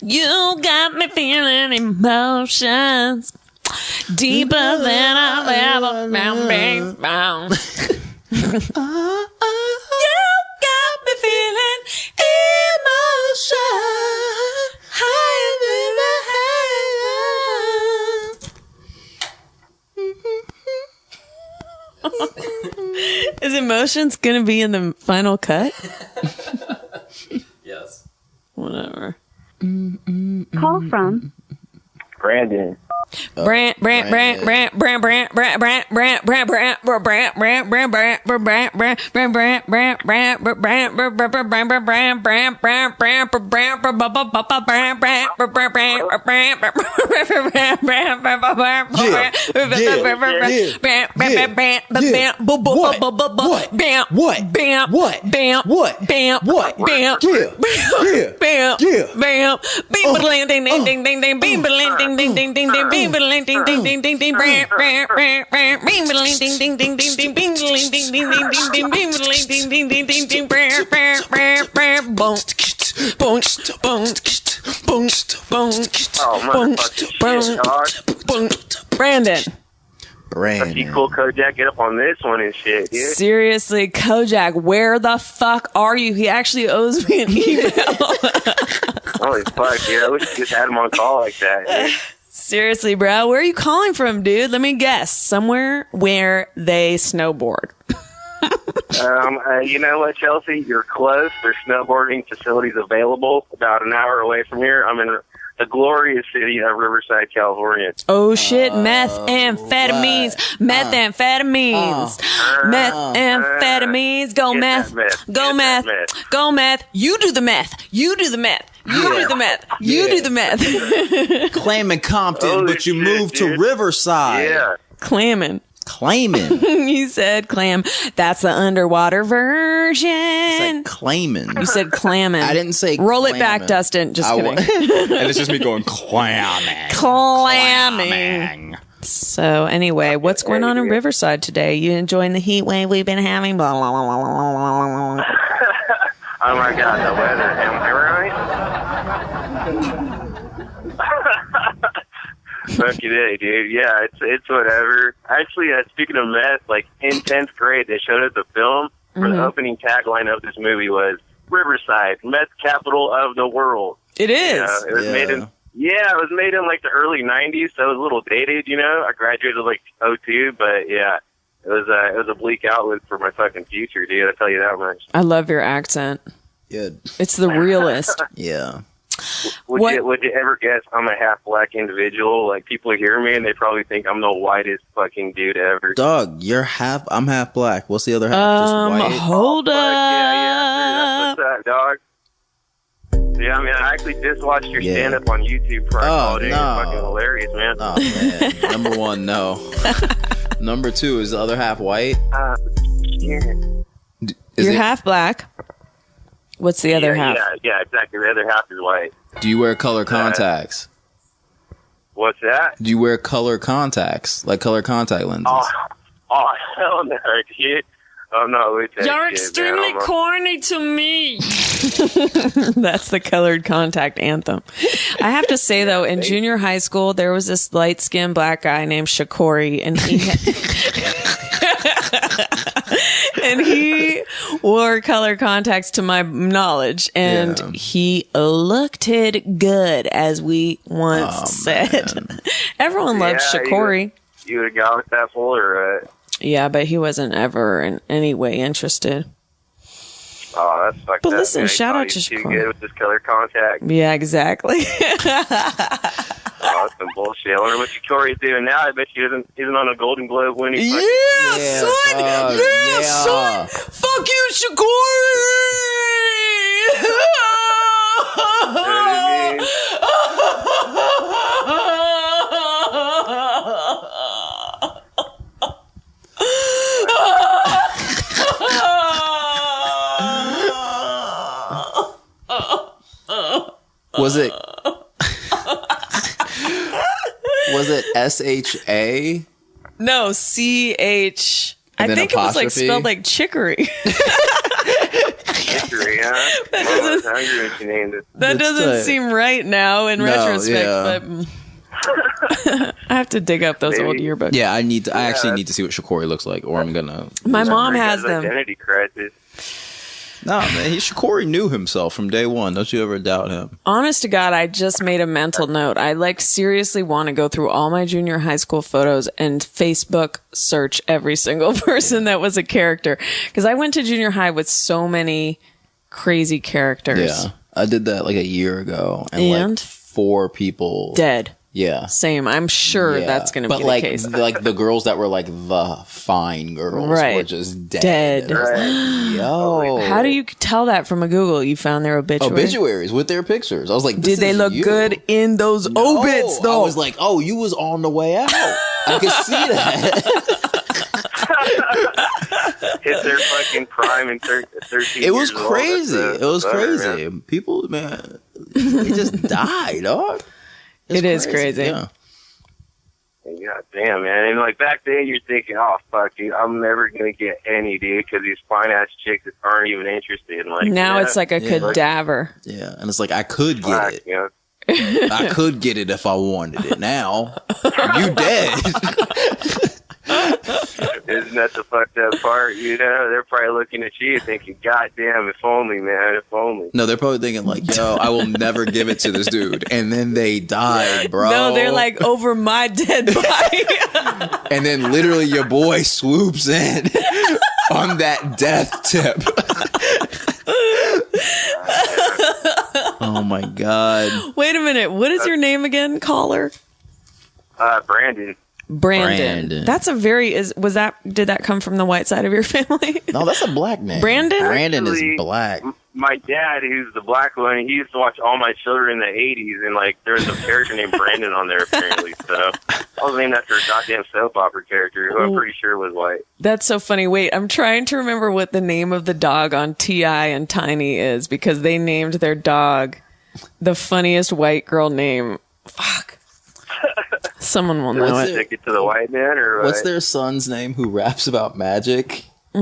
You got me feeling emotions deeper than I've ever found. You got me feeling emotion higher than I have. Is emotions gonna be in the final cut? Yes. Whatever. Call from. Brandon. Brand. Oh, motherfucker. Shit, dog. Brandon. Brandon. Let's see cool Kojak get up on this one and shit, dude. Seriously, Kojak, where the fuck are you? He actually owes me an email. Holy fuck, dude. I wish you just had him on call like that, dude. Seriously, bro, where are you calling from, dude? Let me guess. Somewhere where they snowboard. You know what, Chelsea? You're close. There's snowboarding facilities available about an hour away from here. I'm in the glorious city of Riverside, California. Oh shit, methamphetamines. Go meth. Go meth. Go meth. You do the meth. You do the meth. You do the meth. You do the meth. Claiming Compton, Holy but you shit, moved to dude. Riverside. Yeah. Clamming. You said clam. That's the underwater version. It's like claiming. You said clamming. I didn't say roll it back, clamming. Dustin. Just kidding. And it's just me going clamming. Clamming. So anyway, what's going on in Riverside today? You enjoying the heat wave we've been having? Blah, blah, blah, blah, blah, blah. Oh my god, the weather. Am I right? Fuck you, dude. Yeah, it's whatever. Actually, speaking of meth, like in 10th grade, they showed us a film where the opening tagline of this movie was Riverside, meth capital of the world. It is. It was made in. Yeah, it was made in like the early '90s, so it was a little dated. You know, I graduated like '02, but yeah, it was a bleak outlook for my fucking future, dude. I tell you that much. I love your accent. Yeah. It's the realest. Yeah. Would you ever guess I'm a half black individual? Like people hear me and they probably think I'm the whitest fucking dude ever. Dog, I'm half black. What's the other half? Just white? Hold up. Yeah, that's what's up, dog. Yeah, I mean, I actually just watched your stand-up on YouTube for all day. It's fucking hilarious, man. Oh, man. Number one, no. Number two, is the other half white? You're half black. What's the other half? Yeah, exactly. The other half is white. Do you wear color contacts? What's that? Do you wear color contacts? Like color contact lenses? Oh hell no, dude. I'm not with that. You're shit, extremely man. corny to me. That's the colored contact anthem. I have to say, though, in junior high school, there was this light-skinned black guy named CHICORY, and he wore color contacts to my knowledge, and he looked it good, as we once said. Man. Everyone loves CHICORY. You would have gone with that fool, or yeah, but he wasn't ever in any way interested. oh, that's fucked But up. listen, man. shout out to Too CHICORY. good with this color contact. Yeah, exactly. Oh, that's some bullshit. I wonder what CHICORY's doing now. I bet she isn't on a Golden Globe winning. Yeah, son. Yeah, son. Fuck you, Was it SHA? No, CH. I then think it was like apostrophe? spelled like chicory. Chicory, huh? That Well, I was doesn't- hungry when she named it. That doesn't seem right now in retrospect, yeah. but I have to dig up those old yearbooks. Yeah, I actually need to see what CHICORY looks like, or I'm gonna. My mom has them. Identity crisis. No, man, CHICORY knew himself from day one. Don't you ever doubt him. Honest to God, I just made a mental note. I seriously want to go through all my junior high school photos and Facebook search every single person that was a character. Because I went to junior high with so many crazy characters. Yeah, I did that like a year ago, and like 4 people dead. Yeah, same. I'm sure that's going to be the case. Like the girls that were like the fine girls were just dead. Dead. Yo, how do you tell that from a Google? You found their obituaries with their pictures. I was like, did they look good in those obits though? I was like, oh, you was on the way out. I could see that. Hit their fucking prime in 13 It was years old. crazy. It was crazy. Man. People, man, they just died, dog. It is crazy. Yeah, damn, man. And like back then, you're thinking, oh, fuck, dude, I'm never going to get any, dude, because these fine ass chicks that aren't even interested. Like now it's like a cadaver. Yeah, and it's like, I could get it. You know? I could get it if I wanted it. Now, you dead. Isn't that the fucked up part? You know, they're probably looking at you thinking, "God damn, if only, man, if only." No, they're probably thinking like, "Yo, I will never give it to this dude," and then they die, bro. No, they're like over my dead body. And then literally your boy swoops in on that death tip. Oh my god! Wait a minute. What is your name again, caller? Brandon. Brandon. That's a very did that come from the white side of your family? No, that's a black name. Brandon? Brandon is Actually, black. My dad, who's the black one, he used to watch All My Children in the 80s, and like there was a character named Brandon on there apparently. So I was named after a goddamn soap opera character who I'm pretty sure was white. That's so funny. Wait, I'm trying to remember what the name of the dog on T.I. and Tiny is because they named their dog the funniest white girl name. Fuck. Someone will know it. Stick it to the white man, or what? What's their son's name who raps about magic? I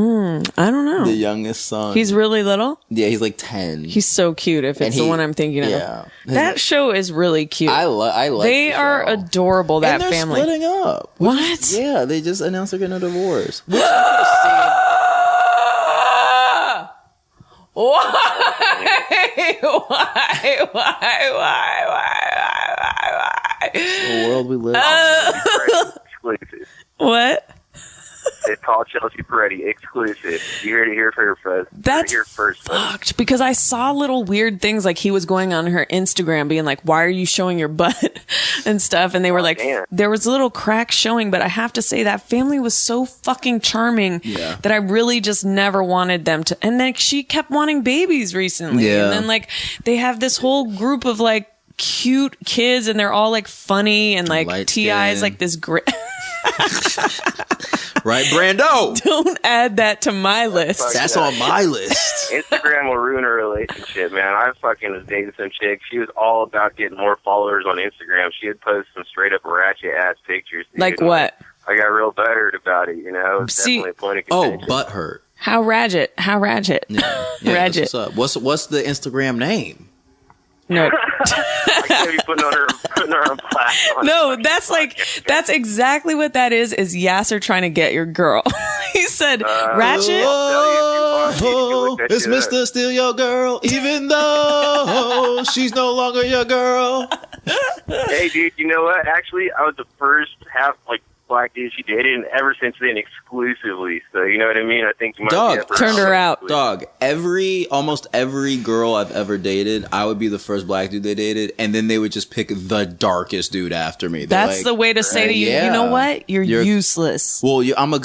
don't know. The youngest son. He's really little? Yeah, he's like 10. He's so cute if it's the one I'm thinking of. That show is really cute. I like They are adorable, that and they're family. Splitting up. What? Yeah, they just announced they're getting a divorce. Which Why? The world we live in. Exclusive. What? It's called Chelsea Peretti. Exclusive. You heard it here first. That's fucked because I saw little weird things like he was going on her Instagram being like, why are you showing your butt and stuff? And they were like, there was a little crack showing, but I have to say that family was so fucking charming that I really just never wanted them to. And then she kept wanting babies recently. Yeah. And then like they have this whole group of like cute kids and they're all like funny and like T.I. is like this great. Right, Brando? Don't add that to my list. That's on my list. Instagram will ruin a relationship, man. I fucking was dating some chick. She was all about getting more followers on Instagram. She would post some straight up ratchet ass pictures. Dude. Like what? I got real butthurt about it, you know? It was definitely a point of contention. butthurt. How ratchet? Yeah, ratchet. What's the Instagram name? No. I can't be putting her on blast. No, that's exactly what that is YASSIR trying to get your girl. He said, ratchet? It's Mr. Steal Your Girl, even though she's no longer your girl. Hey, dude, you know what? Actually, I was the first half, black dude she dated, and ever since then, exclusively. So, you know what I mean? I think you might be turned her out. Dog, almost every girl I've ever dated, I would be the first black dude they dated, and then they would just pick the darkest dude after me. They're That's the way to say to you, you know what? You're useless. Well, I'm a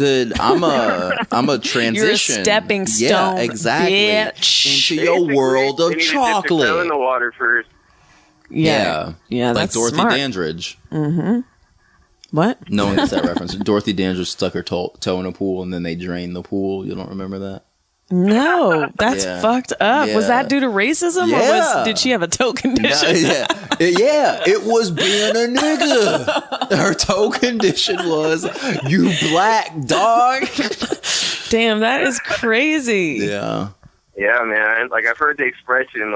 transition. You're a stepping stone, yeah, exactly. bitch. Into your world of chocolate. Go in the water first. Yeah, like that's Dorothy smart. Dandridge. Mm-hmm. What? No one gets that reference. Dorothy Dandridge stuck her toe in a pool and then they drained the pool. You don't remember that? No, that's fucked up. Yeah. Was that due to racism or did she have a toe condition? Yeah, it was being a nigga. Her toe condition was, you black dog. Damn, that is crazy. Yeah. Yeah, man. I've heard the expression,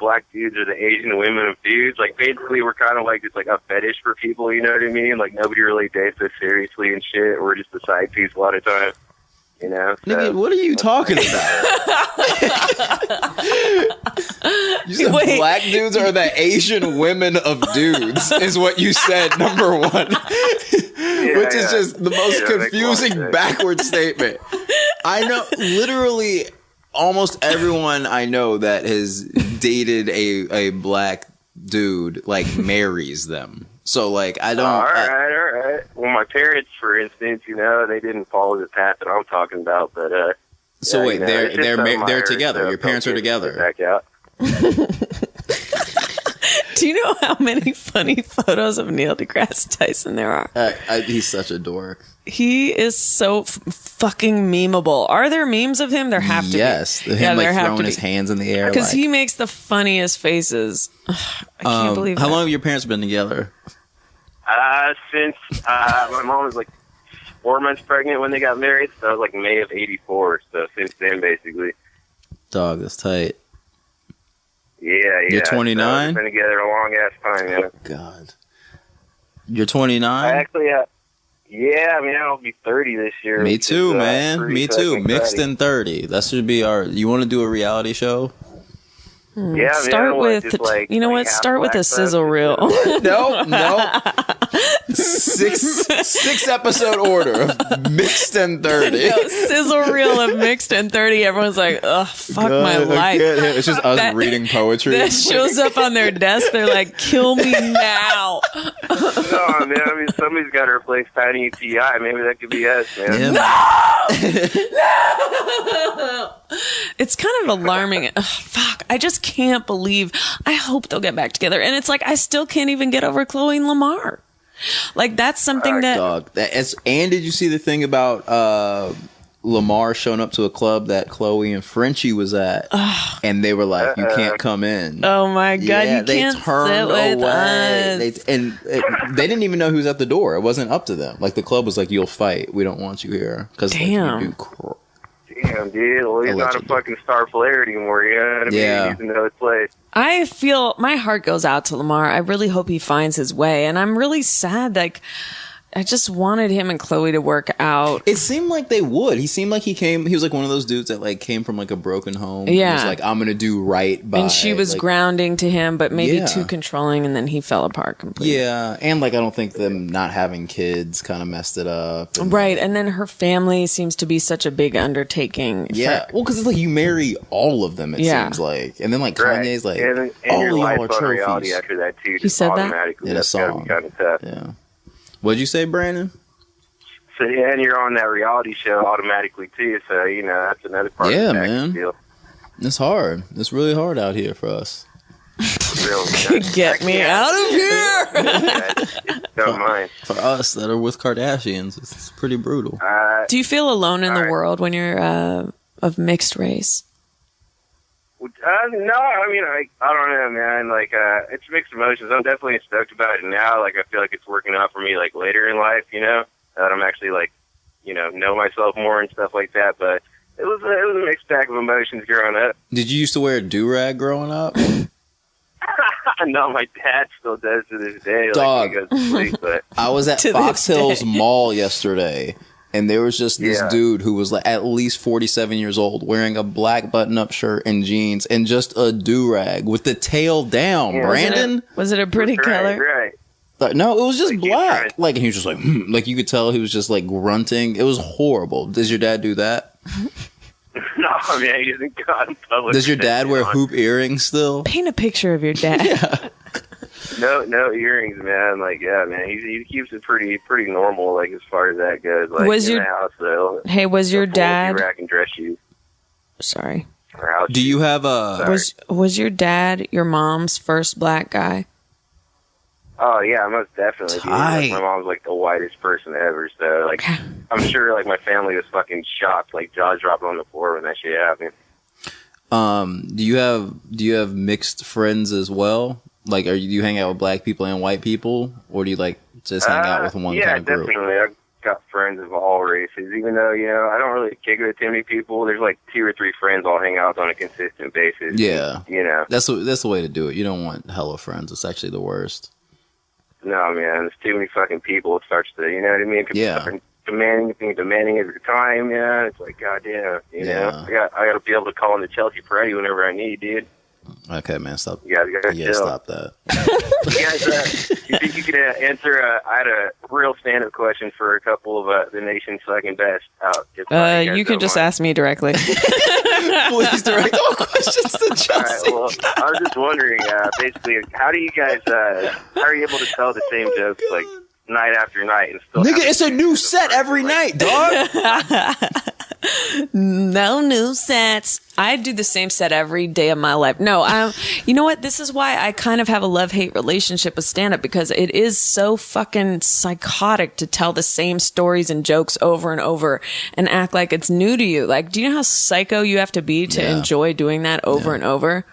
black dudes are the Asian women of dudes. Basically, we're kind of just a fetish for people, you know what I mean? Nobody really dates us seriously and shit. We're just a side piece a lot of times, you know? So, nigga, what are you talking about? You said black dudes are the Asian women of dudes, is what you said, number one. Which is just the most confusing backward statement. I know, literally... Almost everyone I know that has dated a black dude marries them. So I don't. All right. Well, my parents, for instance, they didn't follow the path that I'm talking about. But so wait, they're together. Your parents are together. Back out. Do you know how many funny photos of Neil deGrasse Tyson there are? He's such a dork. He is so fucking memeable. Are there memes of him? There have to be. Yes. Him throwing his hands in the air. Because he makes the funniest faces. I can't believe that. How long have your parents been together? Since my mom was 4 months pregnant when they got married. So it was May of '84. So since then, basically. Dog, that's tight. Yeah. You're 29? We've been together a long ass time, yeah. God. You're 29? I actually, Yeah, I mean, I'll be 30 this year. Me too, man. pretty Me too. fucking Mixed exciting. in 30. That should be our. You want to do a reality show? Yeah, I mean, I Start don't want with, just, like, you know what? half Start with a black sizzle folks. reel. No. Six episode order of mixed and 30. No, sizzle reel of mixed and 30. Everyone's like, ugh, fuck my God, I life. can't hear- It's just us That- reading poetry. That shows up on their desk. They're like, kill me now. No, man, I mean, somebody's got to replace Tiny and T.I. Maybe that could be us, man. It's kind of alarming. Ugh, fuck. I just can't believe. I hope they'll get back together. And it's like, I still can't even get over Chloe and Lamar. Like, that's something that. Dog. And did you see the thing about Lamar showing up to a club that Chloe and Frenchie was at? And they were like, you can't come in. Oh my God, Yeah, you can't sit with us. They didn't even know who was at the door. It wasn't up to them. Like, the club was like, you'll fight. We don't want you here. Because Damn. you do Damn, dude. Well, he's not a fucking star player anymore, you know what I mean? Yeah. He's in another place. I feel my heart goes out to Lamar. I really hope he finds his way. And I'm really sad. Like, I just wanted him and Chloe to work out. It seemed like they would. He seemed like he was like one of those dudes that like came from like a broken home. Yeah. He was like, I'm going to do right by. And she was like, grounding to him, but maybe Yeah. too controlling. And then he fell apart completely. Yeah. And like, I don't think them not having kids kind of messed it up. And, Right. And then her family seems to be such a big undertaking. Yeah. Well, because it's like you marry all of them, it Yeah. seems like. And then like Right. Kanye's like, and all your of life y'all are on reality trophies. after that, too. He just said that? automatically. In a That's gotta song. be kind of tough. Yeah. What'd you say, Brandon? So, yeah, and you're on that reality show automatically, too. So, you know, that's another part Yeah, of the package man. deal. It's hard. It's really hard out here for us. Really, Get me out of here. Don't mind. For us that are with Kardashians, it's pretty brutal. Do you feel alone in the Alright. world when you're of mixed race? No, I mean, I don't know, man. Like, it's mixed emotions. I'm definitely stoked about it now. Like, I feel like it's working out for me, like, later in life, you know? That I'm actually, like, you know myself more and stuff like that. But it was a mixed bag of emotions growing up. Did you used to wear a do-rag growing up? No, my dad still does to this day. Dog. Like, he goes to sleep, but I was at To Fox this Hills day. Mall yesterday, and there was just this Yeah. dude who was like at least 47 years old, wearing a black button-up shirt and jeans, and just a do-rag with the tail down. Yeah. Brandon? Was it a pretty color? Right. Like, no, it was just Like, he's black. trying- Like, and he was just like, like you could tell he was just like grunting. It was horrible. Does your dad do that? No, man, he doesn't go out in public. Does your dad wear on. hoop earrings still? Paint a picture of your dad. No earrings, man. Like, yeah, man, he keeps it pretty normal, like, as far as that goes. Like, Was in your- the house, though. Hey, was your dad? Rack and dress shoes. Sorry. Or house Do you have a... Sorry. Was your dad your mom's first black guy? Oh yeah, most definitely. Dude. Tight. Like, my mom's like the whitest person ever, so like I'm sure like my family was fucking shocked, like jaws dropping on the floor when that shit happened. Do you have mixed friends as well? Like, do you hang out with black people and white people, or do you like just hang out with one yeah, kind of group? definitely. I've got friends of all races, even though I don't really kick it with too many people. There's like 2 or 3 friends I'll hang out with on a consistent basis. Yeah, That's the way to do it. You don't want hella friends. It's actually the worst. No, man, there's too many fucking people. It starts to, you know what I mean? Yeah. Fucking demanding of your time. Yeah, it's like, goddamn, you know. I got to be able to call in the Chelsea Peretti whenever I need, dude. Okay, man, stop. You guys gotta chill. Stop that. You guys, you think you could answer? I had a real stand-up question for a couple of the nation's fucking best out. If, guys You can don't just mind. ask me directly. Please direct all questions to All Chelsea. right, well, I was just wondering, basically, how do you guys, how are you able to tell the same jokes like night after night and still? Nigga, it's a new set every night, dog. No new sets. I do the same set every day of my life. No, you know what? This is why I kind of have a love-hate relationship with stand-up, because it is so fucking psychotic to tell the same stories and jokes over and over and act like it's new to you. Like, do you know how psycho you have to be to enjoy doing that over and over?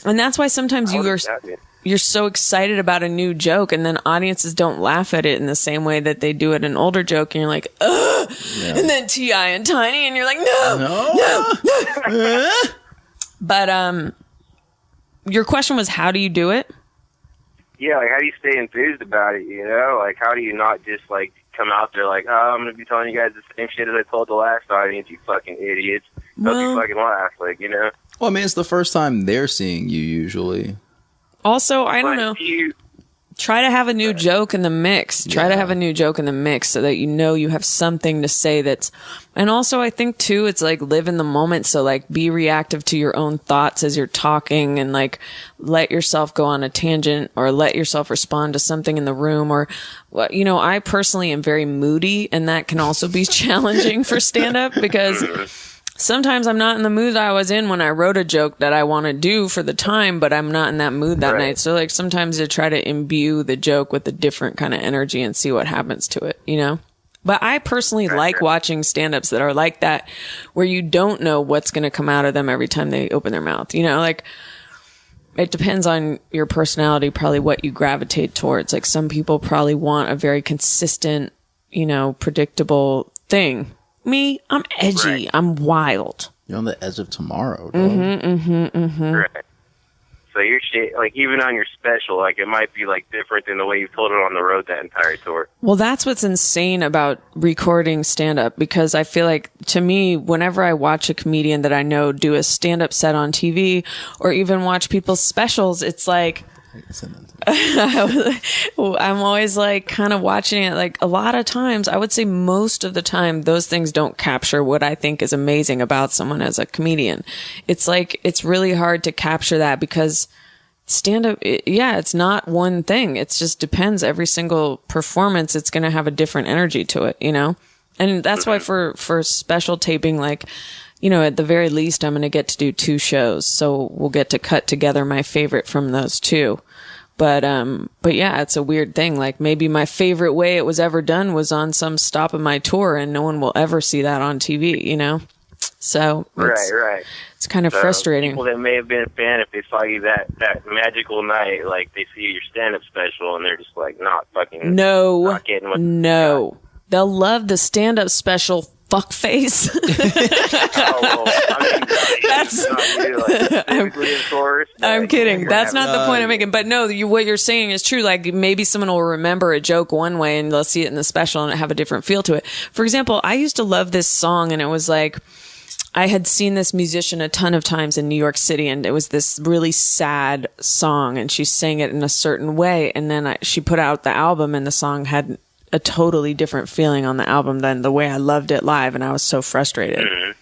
And that's why sometimes you're so excited about a new joke, and then audiences don't laugh at it in the same way that they do at an older joke, and you're like, ugh! Yeah. And then T.I. and Tiny, and you're like, no. But your question was, how do you do it? Yeah, like how do you stay enthused about it? You know, like how do you not just like come out there like, oh, I'm going to be telling you guys the same shit as I told the last audience, you fucking idiots. Hope you fucking laugh, like, you know? Well, I mean, it's the first time they're seeing you usually. Also, I don't know. Try to have a new joke in the mix. Try to have a new joke in the mix so that you know you have something to say that's... And also, I think, too, it's like live in the moment. So, like, be reactive to your own thoughts as you're talking and, like, let yourself go on a tangent or let yourself respond to something in the room. Or, you know, I personally am very moody, and that can also be challenging for stand-up because... Sometimes I'm not in the mood I was in when I wrote a joke that I want to do for the time, but I'm not in that mood that night. So, like, sometimes I try to imbue the joke with a different kind of energy and see what happens to it, you know? But I personally like watching stand-ups that are like that, where you don't know what's going to come out of them every time they open their mouth. You know, like, it depends on your personality, probably what you gravitate towards. Like, some people probably want a very consistent, you know, predictable thing. Me, I'm edgy. I'm wild. You're on the edge of tomorrow, dog. Right. So your shit, like, even on your special, like, it might be, like, different than the way you told it on the road that entire tour. Well, that's what's insane about recording stand-up, because I feel like, to me, whenever I watch a comedian that I know do a stand-up set on TV or even watch people's specials, it's like... I'm always like kind of watching it. Like, a lot of times, I would say most of the time, those things don't capture what I think is amazing about someone as a comedian. It's like, it's really hard to capture that because stand up, it's not one thing. It just depends. Every single performance, it's going to have a different energy to it, you know? And that's why for special taping, like, you know, at the very least, I'm going to get to do 2 shows. So we'll get to cut together my favorite from those 2. But yeah, it's a weird thing. Like, maybe my favorite way it was ever done was on some stop of my tour, and no one will ever see that on TV, you know? So right. It's kind of frustrating. People that may have been a fan, if they saw you that magical night, like, they see your stand-up special, and they're just like, not getting what they'll love the stand-up special. Fuckface. I'm kidding. That's not the point I'm making. But no, what you're saying is true. Like, maybe someone will remember a joke one way and they'll see it in the special and have a different feel to it. For example, I used to love this song, and it was like, I had seen this musician a ton of times in New York City, and it was this really sad song, and she sang it in a certain way. And then she put out the album, and the song had a totally different feeling on the album than the way I loved it live, and I was so frustrated.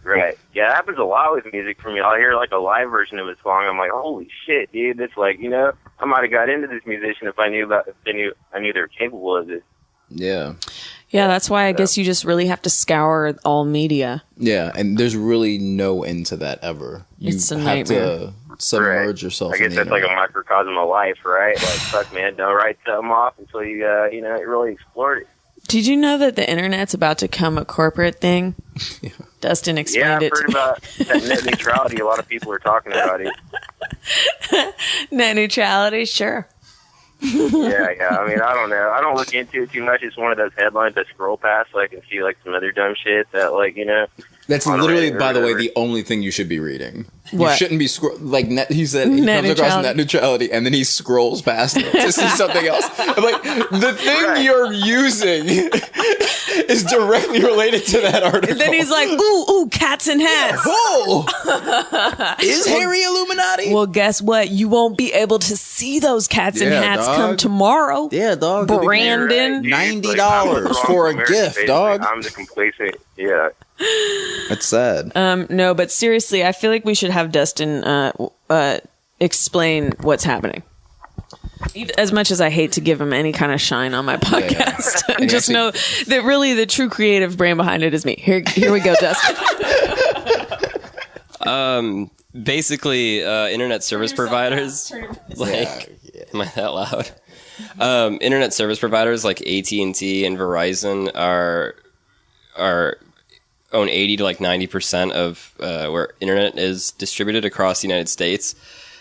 Right. Yeah, it happens a lot with music for me. I'll hear, like, a live version of a song, I'm like, holy shit, dude. It's like, you know, I might have got into this musician if I knew they were capable of it. Yeah. Yeah, that's why I guess you just really have to scour all media. Yeah, and there's really no end to that ever. It's a have nightmare. To submerge yourself. I guess that's like a microcosm of life, right? Like, fuck, man, don't write something off until you really explored it. Did you know that the internet's about to become a corporate thing? Yeah. Dustin explained it. Yeah, I've heard about that net neutrality. A lot of people are talking about it. Net neutrality, sure. Yeah. I mean, I don't know. I don't look into it too much. It's one of those headlines I scroll past so I can see, like, some other dumb shit that, like, you know. That's literally, by the way, the only thing you should be reading. What? You shouldn't be he said he comes across net neutrality, and then he scrolls past it to see something else. I'm like, the thing you're using is directly related to that article. And then he's like, ooh, cats and hats. Oh, is Harry Illuminati? Well, guess what? You won't be able to see those cats and hats come tomorrow. Yeah, dog. Brandon. $90 for a gift, dog. I'm the complacent. Yeah. That's sad. No, but seriously, I feel like we should have Dustin explain what's happening. As much as I hate to give him any kind of shine on my podcast, just know that really the true creative brain behind it is me. Here we go, Dustin. Basically, internet service providers. Am I that loud? Internet service providers like AT&T and Verizon are own 80 to like 90% of where internet is distributed across the United States.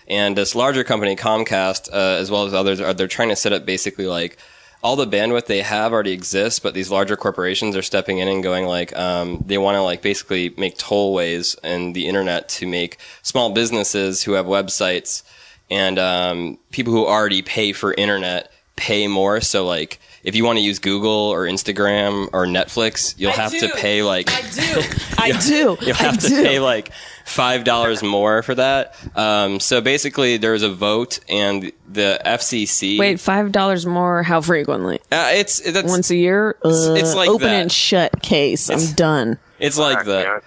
And this larger company, Comcast, as well as others, they're trying to set up basically like all the bandwidth they have already exists, but these larger corporations are stepping in and going like, they want to like basically make tollways and the internet to make small businesses who have websites and people who already pay for internet pay more. So like, if you want to use Google or Instagram or Netflix, you'll have to pay like You'll have to pay like $5 more for that. So basically, there was a vote, and the FCC. Wait, $5 more? How frequently? That's once a year. It's like open that. and shut case. I'm done. It's like that.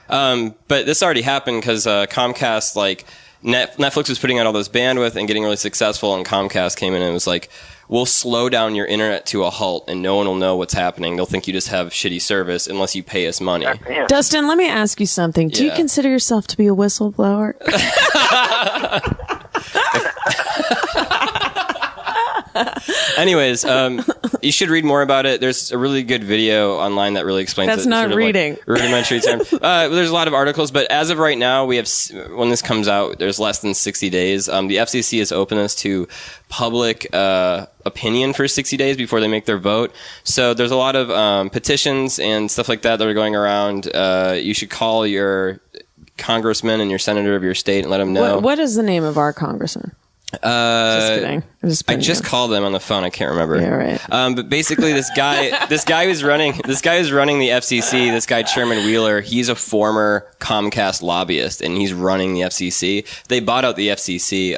But this already happened because Comcast, like Netflix was putting out all this bandwidth and getting really successful, and Comcast came in and was like, we'll slow down your internet to a halt and no one will know what's happening. They'll think you just have shitty service unless you pay us money. Dustin, let me ask you something. Do you consider yourself to be a whistleblower? Anyways, you should read more about it. There's a really good video online that really explains That's it. not sort of reading. Like rudimentary term. There's a lot of articles, but as of right now, we have, when this comes out, there's less than 60 days. The FCC has opened this to public opinion for 60 days before they make their vote. So there's a lot of petitions and stuff like that are going around. You should call your congressman and your senator of your state and let them know. What is the name of our congressman? Just kidding. I just called them on the phone. I can't remember. Yeah, right. But basically, this guy who's running the FCC. This guy, Chairman Wheeler, he's a former Comcast lobbyist, and he's running the FCC. They bought out the FCC.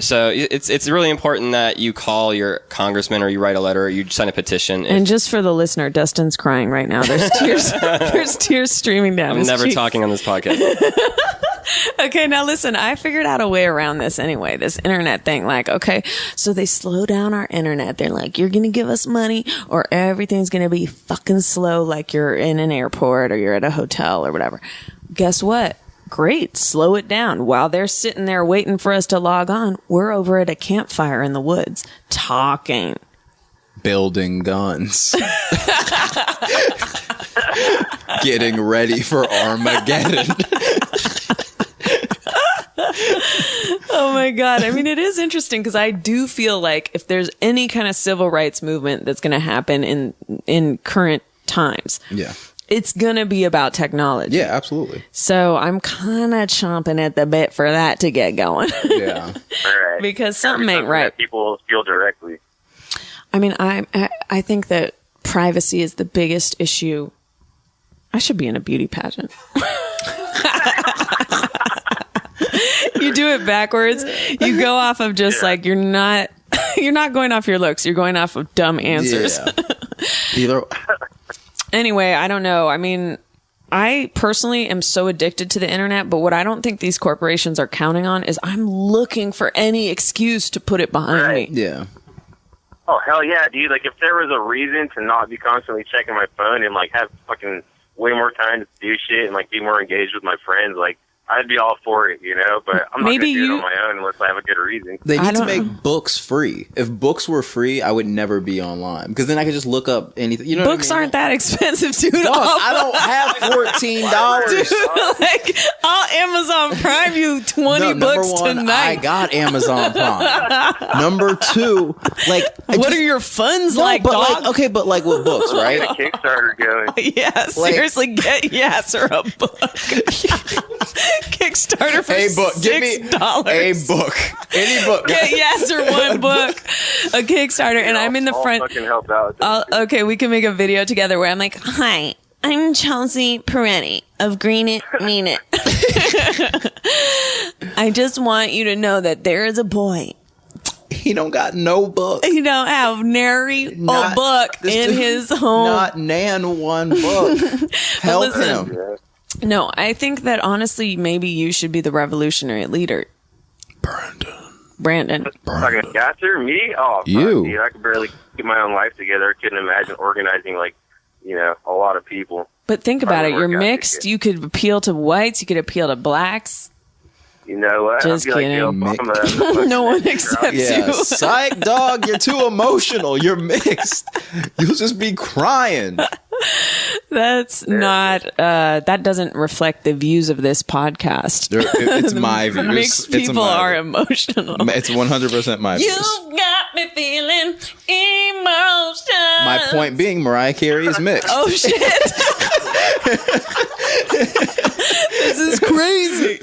So it's really important that you call your congressman, or you write a letter, or you sign a petition. And just for the listener, Dustin's crying right now. There's tears. There's tears streaming down. I'm never talking on this podcast. Okay, now listen, I figured out a way around this anyway, this internet thing. Like, okay, so they slow down our internet. They're like, you're going to give us money or everything's going to be fucking slow, like you're in an airport or you're at a hotel or whatever. Guess what? Great. Slow it down. While they're sitting there waiting for us to log on, we're over at a campfire in the woods talking. Building guns. Getting ready for Armageddon. Oh my God. I mean, it is interesting because I do feel like if there's any kind of civil rights movement that's going to happen in current times, it's going to be about technology. Yeah, absolutely. So I'm kind of chomping at the bit for that to get going. Yeah. Right. Because something ain't right. That people feel directly. I mean, I think that privacy is the biggest issue. I should be in a beauty pageant. You do it backwards. You go off of just like, you're not going off your looks. You're going off of dumb answers. Yeah. Anyway, I don't know. I mean, I personally am so addicted to the internet, but what I don't think these corporations are counting on is I'm looking for any excuse to put it behind me. Yeah. Oh, hell yeah, dude. Like, if there was a reason to not be constantly checking my phone and, like, have fucking way more time to do shit and, like, be more engaged with my friends, like, I'd be all for it, you know? But I'm not going to do it on my own unless I have a good reason. They need to make books free. If books were free, I would never be online. Because then I could just look up anything. You know Books what I mean? aren't that expensive, dude. Dog, I don't have $14. Dude, like, I'll Amazon Prime you 20 books one, tonight. I got Amazon Prime. Number two, like... What are your funds like, but dog? like, okay, but like with books, right? Get a Kickstarter going. Yeah, seriously, get YASSIR a book. Kickstarter for a book. Give me $6. a book. Any book. Get YASSIR one book, a Kickstarter, and I'm in the front. I'll fucking help out. Okay, we can make a video together where I'm like, hi, I'm Chelsea Peretti of Green It, Mean It. I just want you to know that there is a boy. He don't got no book. He don't have nary a book in his home. Not nan one book. Help him. No, I think that honestly, maybe you should be the revolutionary leader. Brandon. Talking YASSIR? Me? Oh, fuck, you. Dude, I could barely get my own life together. I couldn't imagine organizing, like, you know, a lot of people. But think about it. You're mixed. You could appeal to whites. You could appeal to blacks. You know what? Just kidding. No one accepts you. Psych, dog. You're too emotional. You're mixed. You'll just be crying. That's not, that doesn't reflect the views of this podcast. It's my views. Mixed people are emotional. It's 100% my views. You got me feeling emotion. My point being, Mariah Carey is mixed. Oh, shit. This is crazy.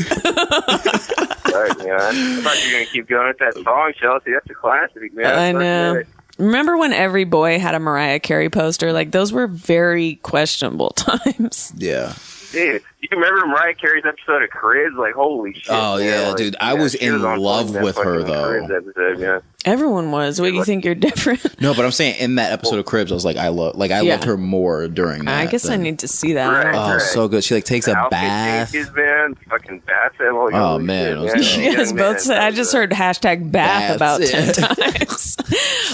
Right, man. I thought you were gonna keep going with that song, Chelsea. That's a classic, man. I know. Remember when every boy had a Mariah Carey poster? Like, those were very questionable times. Yeah. Dude, you remember Mariah Carey's episode of Cribs? Like, holy shit. Oh, man. yeah, Like, dude. I was she in on love fucking with her, though. Cribs episode, yeah. Everyone was. What, you think you're different? No, but I'm saying in that episode of Cribs, I was like, I loved her more during that. I guess I need to see that. Right. So good. She like takes a bath. Changes, man. Fucking bath. Oh, man. Shit, It was You guys both said, I just heard hashtag bath about 10 times.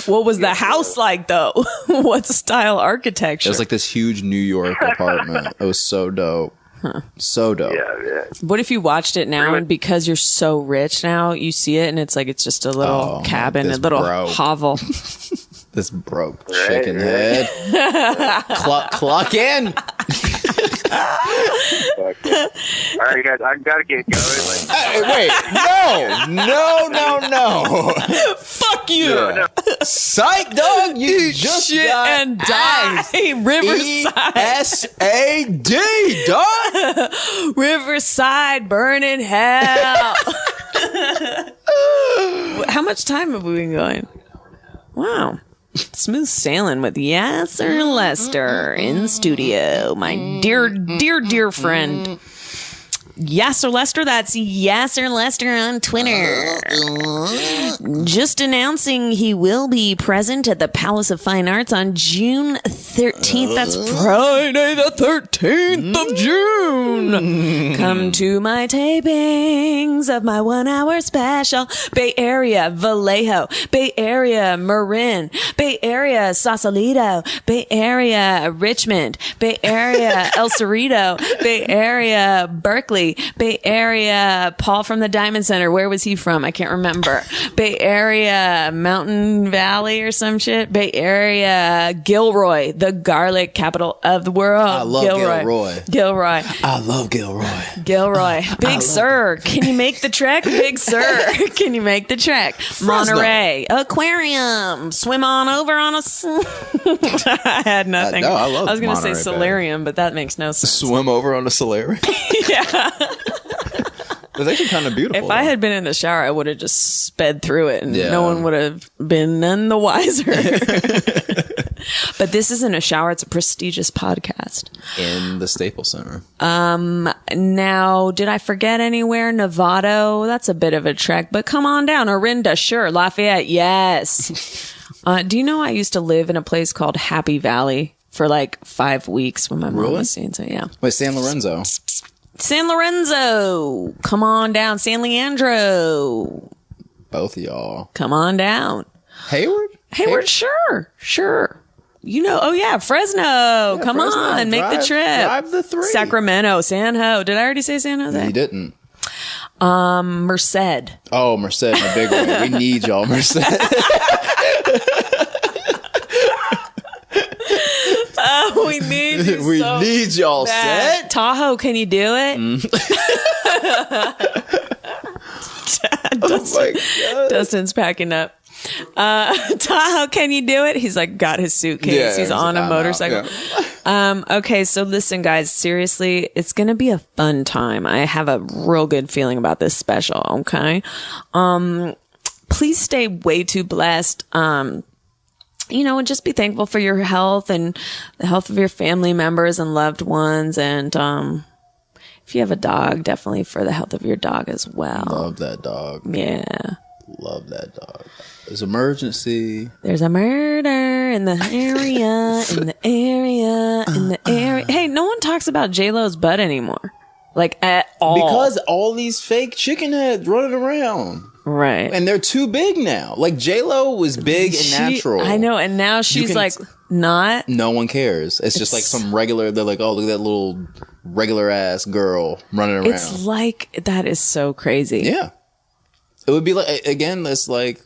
What was the house like, though? What's style architecture? It was like this huge New York apartment. It was so dope. So dope. Yeah. What if you watched it now and because you're so rich now, you see it and it's like it's just a little cabin, a little hovel. This broke chicken head. Clock in. All right, guys, I gotta get going. Hey, wait, no. Fuck you. Yeah. Psych, dog. You just shit got and die. Riverside. ESAD, dog. Riverside, burn in hell. How much time have we been going? Wow. Smooth sailing with Yassir Lester in studio. My dear friend. Yassir Lester, that's Yassir Lester on Twitter. Just announcing he will be present at the Palace of Fine Arts on June 13th. That's Friday the 13th of June. Come to my tapings of my 1 hour special. Bay Area, Vallejo. Bay Area, Marin. Bay Area, Sausalito. Bay Area, Richmond. Bay Area, El Cerrito. Bay Area, Berkeley. Bay Area, Paul from the Diamond Center. Where was he from? I can't remember. Bay Area, Mountain Valley or some shit. Bay Area, Gilroy, the garlic capital of the world. I love Gilroy. I love Gilroy. Big Sur, can you make the trek? Big Sur, can you make the trek? Monterey, Aquarium, swim on over on a... I had nothing. No, I love I was going to say Monterey solarium, but that makes no sense. Swim over on a solarium? Yeah. It was actually kind of beautiful. If I had been in the shower, I would have just sped through it and no one would have been none the wiser. But this isn't a shower. It's a prestigious podcast. In the Staples Center. Now, did I forget anywhere? Novato, that's a bit of a trek, but come on down. Orinda, sure. Lafayette, yes. Do you know I used to live in a place called Happy Valley for like 5 weeks when my mom was seeing so yeah. Wait, San Lorenzo. San Lorenzo, come on down. San Leandro, both of y'all, come on down. Hayward, sure. You know, oh yeah, Fresno, come Fresno. on, make the trip. Drive the 3. Sacramento, San Ho. Did I already say San Jose? You didn't. Merced. Oh, Merced, in a big way. We need y'all, Merced. We need you we so need y'all bad. set. Tahoe, can you do it? Oh my God. Dustin's packing up. Tahoe, can you do it? He's like got his suitcase. Yeah, he's on a motorcycle. Okay, so listen, guys, seriously, it's gonna be a fun time. I have a real good feeling about this special. Okay, please stay way too blessed. You know, and just be thankful for your health and the health of your family members and loved ones. And if you have a dog, definitely for the health of your dog as well. Love that dog. Yeah. Love that dog. There's emergency. There's a murder in the area, in the area. Hey, no one talks about J-Lo's butt anymore. Like, at all. Because all these fake chicken heads running around. Right. And they're too big now. Like, J-Lo was big and natural. I know, and now she's like, not. No one cares. It's just like some regular, they're like, oh, look at that little regular ass girl running around. It's like, that is so crazy. Yeah. It would be like, again, it's like,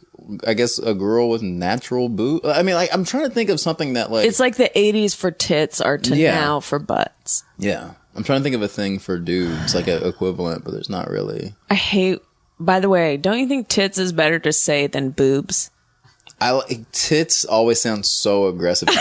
I guess a girl with natural boob. I mean, like, I'm trying to think of something that like. It's like the 80s for tits are to now for butts. Yeah. I'm trying to think of a thing for dudes, like an equivalent, but there's not really. I hate, by the way, don't you think tits is better to say than boobs? Tits always sound so aggressive to me.